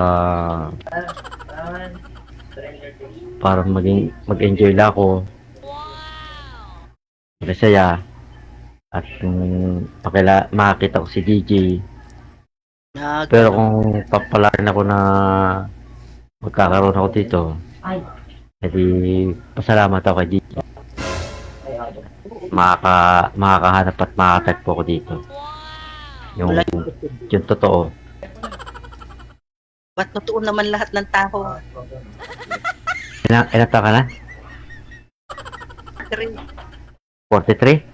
mag-enjoy lang ako. Masaya. At makakita ko si DJ. Pero kung papalarin ako na magkakaroon ako dito, edi pasalamat ako kay DJ. Makakahanap at makakatagpo ko dito. Yung totoo. Ba't totoo naman lahat ng tao? Ilan taon ka na? 43?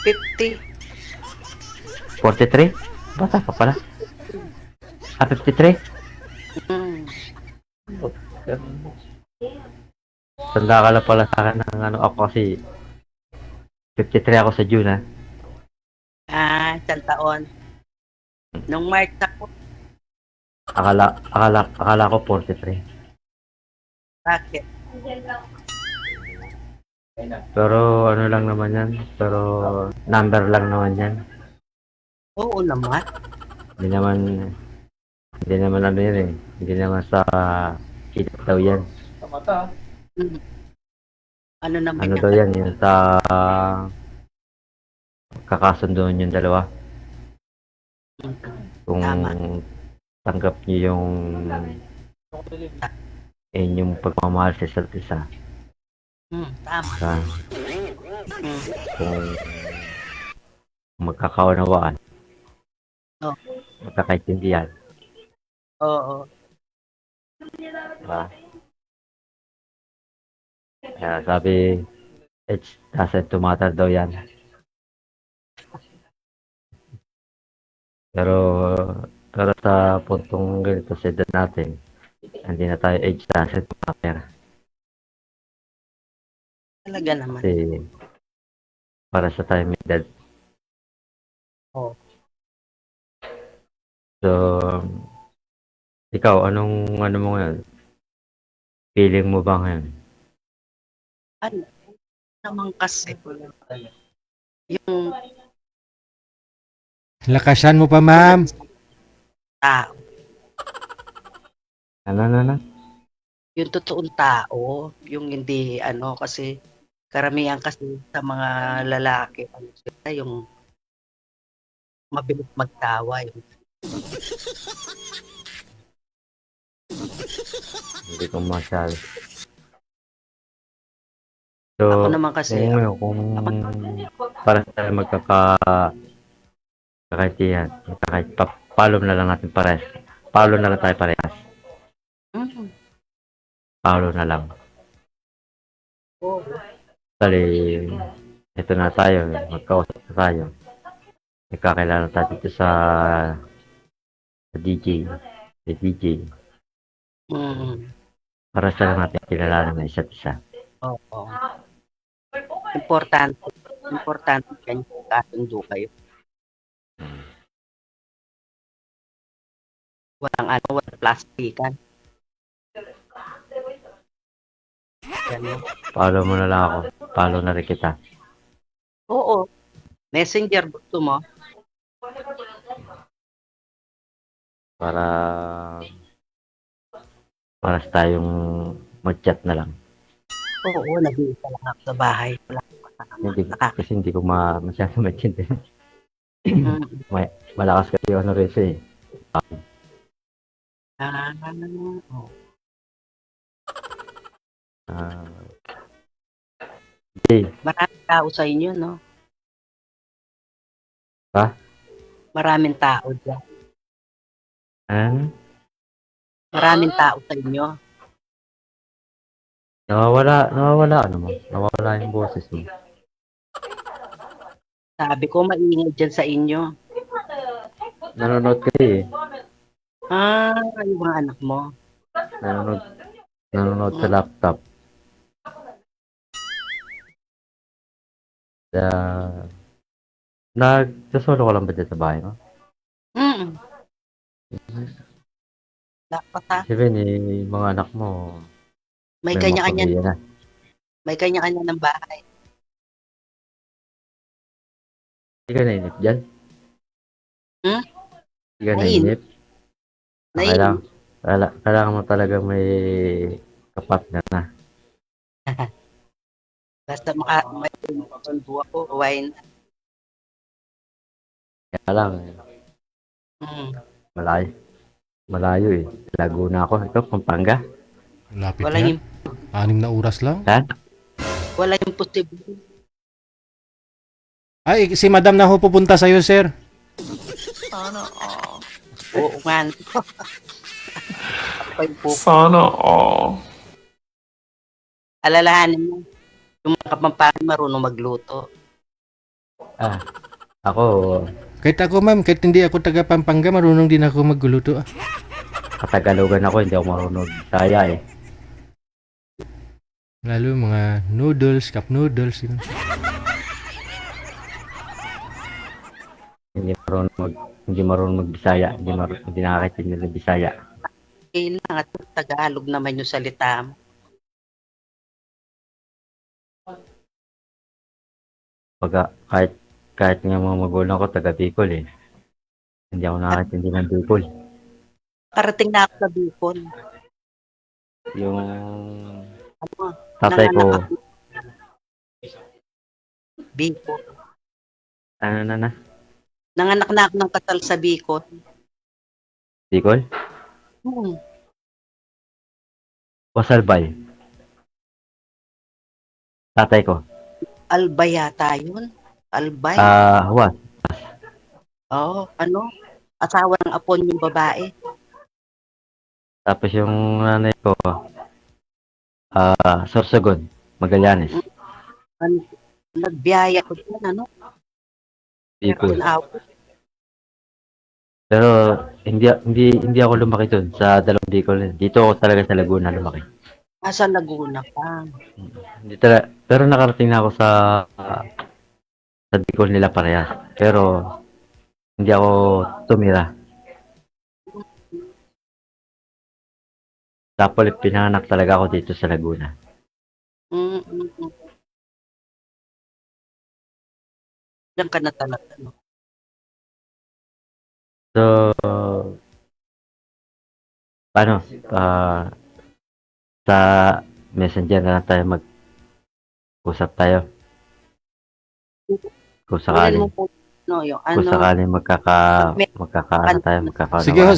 50. 43? Bata pa pala. 53? Mm. Tanda ka lang pala sa akin ng ano ako kasi 53 ako sa June ha. Isang taon. Nung March ako, Akala ko 43. bakit? Pero ano lang naman yan. Pero number lang naman yan. Oo naman. Hindi naman ano yan eh. Hindi naman sa edad daw yan. Ano naman Ano yan? daw yan? Yan sa magkakasundoan yung dalawa. Kung Tama. tanggap niyo yung inyong pagmamahal sa isa't isa. Tama. Sa, Mm. kung magkakaunawaan, Oh. magkakaintindihan. Oo. Diba? Kaya sabi, age doesn't matter daw yan. Pero, pero sa puntong ganito sa edad natin, hindi na tayo age doesn't matter. Talaga naman. Kasi, para sa tayo may edad. Oo. So, ikaw, ano mo ngayon? Feeling mo ba ngayon? Ano naman kasi, yung Lakasan mo pa, ma'am. tao, Ano? yung totoong tao, yung hindi kasi karamihan kasi sa mga lalaki, sila yung mabilis magtawa. Hindi ko masyado. So, Ako naman kasi, kung para tayo magkakaintindihan, follow na lang natin parehas. Follow na lang tayo parehas. Follow na lang. Oo. Dali, ito na tayo, magkausap na tayo. Nagkakilala tayo dito sa DJ. Sa DJ. Para sa lang natin kilala ng isa't isa. Oo. Importante kanya kasundo kayo. Walang plastikan. Ganun. Follow mo na lang ako. Follow na rin kita. Oo. Messenger gusto mo? Para sa tayong mag-chat na lang. Oo, nag-iisa lang ako sa bahay. Wala akong kasama. Kasi hindi ko masyado maintindihan. Mm. Malakas kasi yung rin siya eh. Oo. Jay, Maraming tao sa inyo, no? Ha? Maraming tao dyan. ano? Maraming tao sa inyo. Nawawala yung boses mo. Sabi ko, maingay dyan sa inyo. Nanonood kasi eh. Yung mga anak mo. Nanonood sa laptop. Nagsasolo ka lang ba dyan sa bahay mo? Mm. Dapat ha. Sabihin eh, mga anak mo, May mga kanya-kanya pamilya na. may kanya-kanya ng bahay. Hindi ka nainip dyan? Hindi ka nainip? Nainip. Kailangan mo talaga may kapatner na. Basta may sundo ako, why not? Kaya lang, malayo eh. Laguna ako. Ito, Pampanga. Lapit Wala na. yung 6 na oras lang. Ha? wala yung posible. Ay, si madam na ho pupunta sa'yo, sir. Oo nga. Sana all. Alalahanin mo. Yung mga Kapampangan marunong magluto. Ako, Kahit ako, ma'am, kahit hindi ako taga Pampanga, marunong din ako magluluto. Katagalogan ako, hindi ako marunong Bisaya eh. Lalo mga noodles, cup noodles. Yun. Hindi marunong magbisaya. Hindi nakakaintindi ng Bisaya. Kailangan at Tagalog naman yung salita mo. Kahit nga mga magulang ko, taga Bicol eh. Hindi ako nakakaintindi ng Bicol. Karating na ako sa Bicol. Yung Ano? tatay ko, Bicol. Ano na? Nanganak na ako ng kasal sa Bicol. Bicol? O Salbay? Tatay ko. Albay yata yun. Albay. What? Oo, ano? Asawa ng apon yung babae. Tapos yung nanay ko, Sorsogon, Magallanes. Ano, nagbiyaya ko dyan, ano? Bicol. Out. Pero hindi ako lumaki doon sa dalawang Bicol. Dito ako talaga sa Laguna lumaki. Sa Laguna pa. Pero nakarating na ako sa Bicol nila parehas. Pero hindi ako tumira. Tapos pinanganak talaga ako dito sa Laguna. Diyan ka na talaga, no? So, paano? Sa Messenger na lang tayo mag-usap tayo. Kung sakali. Kunin mo po, no, yung Kung ano. sakali magkakaano.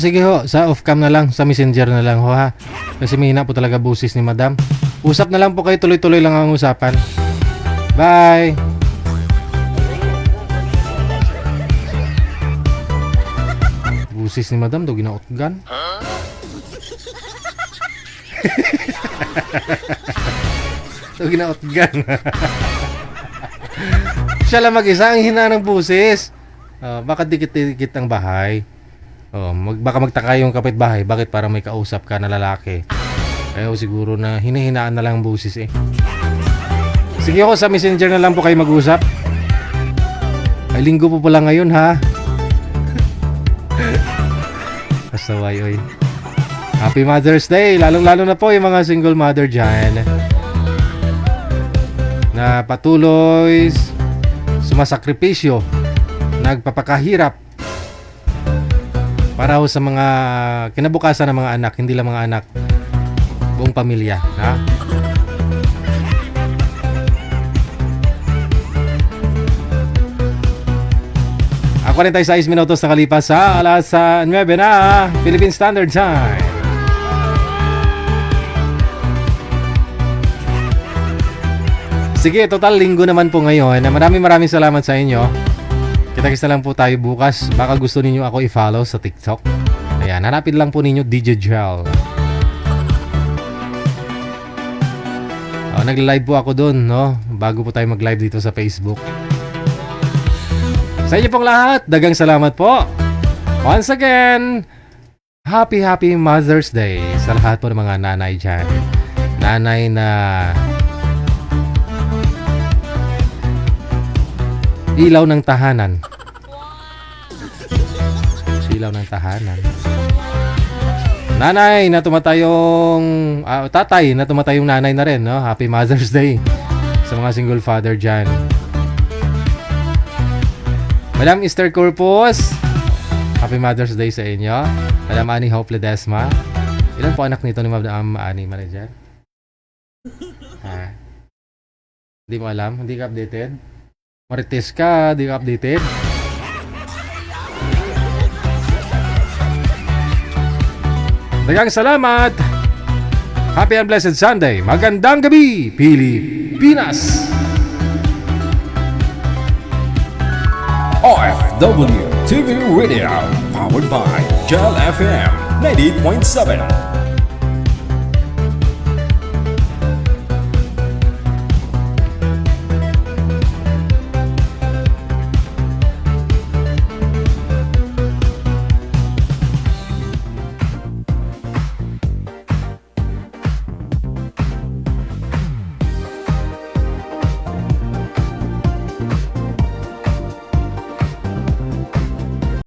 Sige ho, sa off-cam na lang, sa messenger na lang ho ha. Kasi may hina po talaga busis ni madam. Usap na lang po kayo, tuloy-tuloy lang ang usapan. Bye! Busis ni madam, daw ginaotgan. Daw ginaotgan. Siya lang mag-isa, ang hina ng busis. Baka dikit-dikit ang bahay. Baka magtaka yung kapitbahay, bakit parang may kausap ka na lalaki. Kaya siguro na hinahinaan na lang ang busis eh. Sige ako, sa messenger na lang po kayo mag-usap. Ay, linggo po pala ngayon ha. Kasaway oy. Happy Mother's Day, lalong-lalo na po yung mga single mother dyan na patuloy sumasakripisyo, nagpapakahirap para ho sa mga kinabukasan ng mga anak, hindi lang mga anak, buong pamilya, ha? Ako 46 minutos na kalipas sa alas 9 na Philippine Standard Time. Sige, total linggo naman po ngayon. Maraming salamat sa inyo. Kita-kits na lang po tayo bukas. Baka gusto ninyo ako i-follow sa TikTok. Ayan, hanapin lang po ninyo DJ Gel. Nag-live po ako doon, no? Bago po tayo mag-live dito sa Facebook. Sa inyo pong lahat, dagang salamat po. Once again, happy Mother's Day sa lahat po ng mga nanay dyan. Nanay na ilaw ng tahanan. Ilaw ng tahanan. Nanay na tumatayong tatay na tumatayong nanay na rin, no? Happy Mother's Day sa mga single father dyan. Madam Esther Corpus, Happy Mother's Day sa inyo. Madam Annie Hope Ledesma. Ilan po anak nito ni Madam Annie Manager? Hindi mo alam? Hindi ka updated? Marites ka, di ka updated? Dagang salamat! Happy and blessed Sunday! Magandang gabi, Pilipinas! OFW TV Radio, powered by Gel FM 90.7.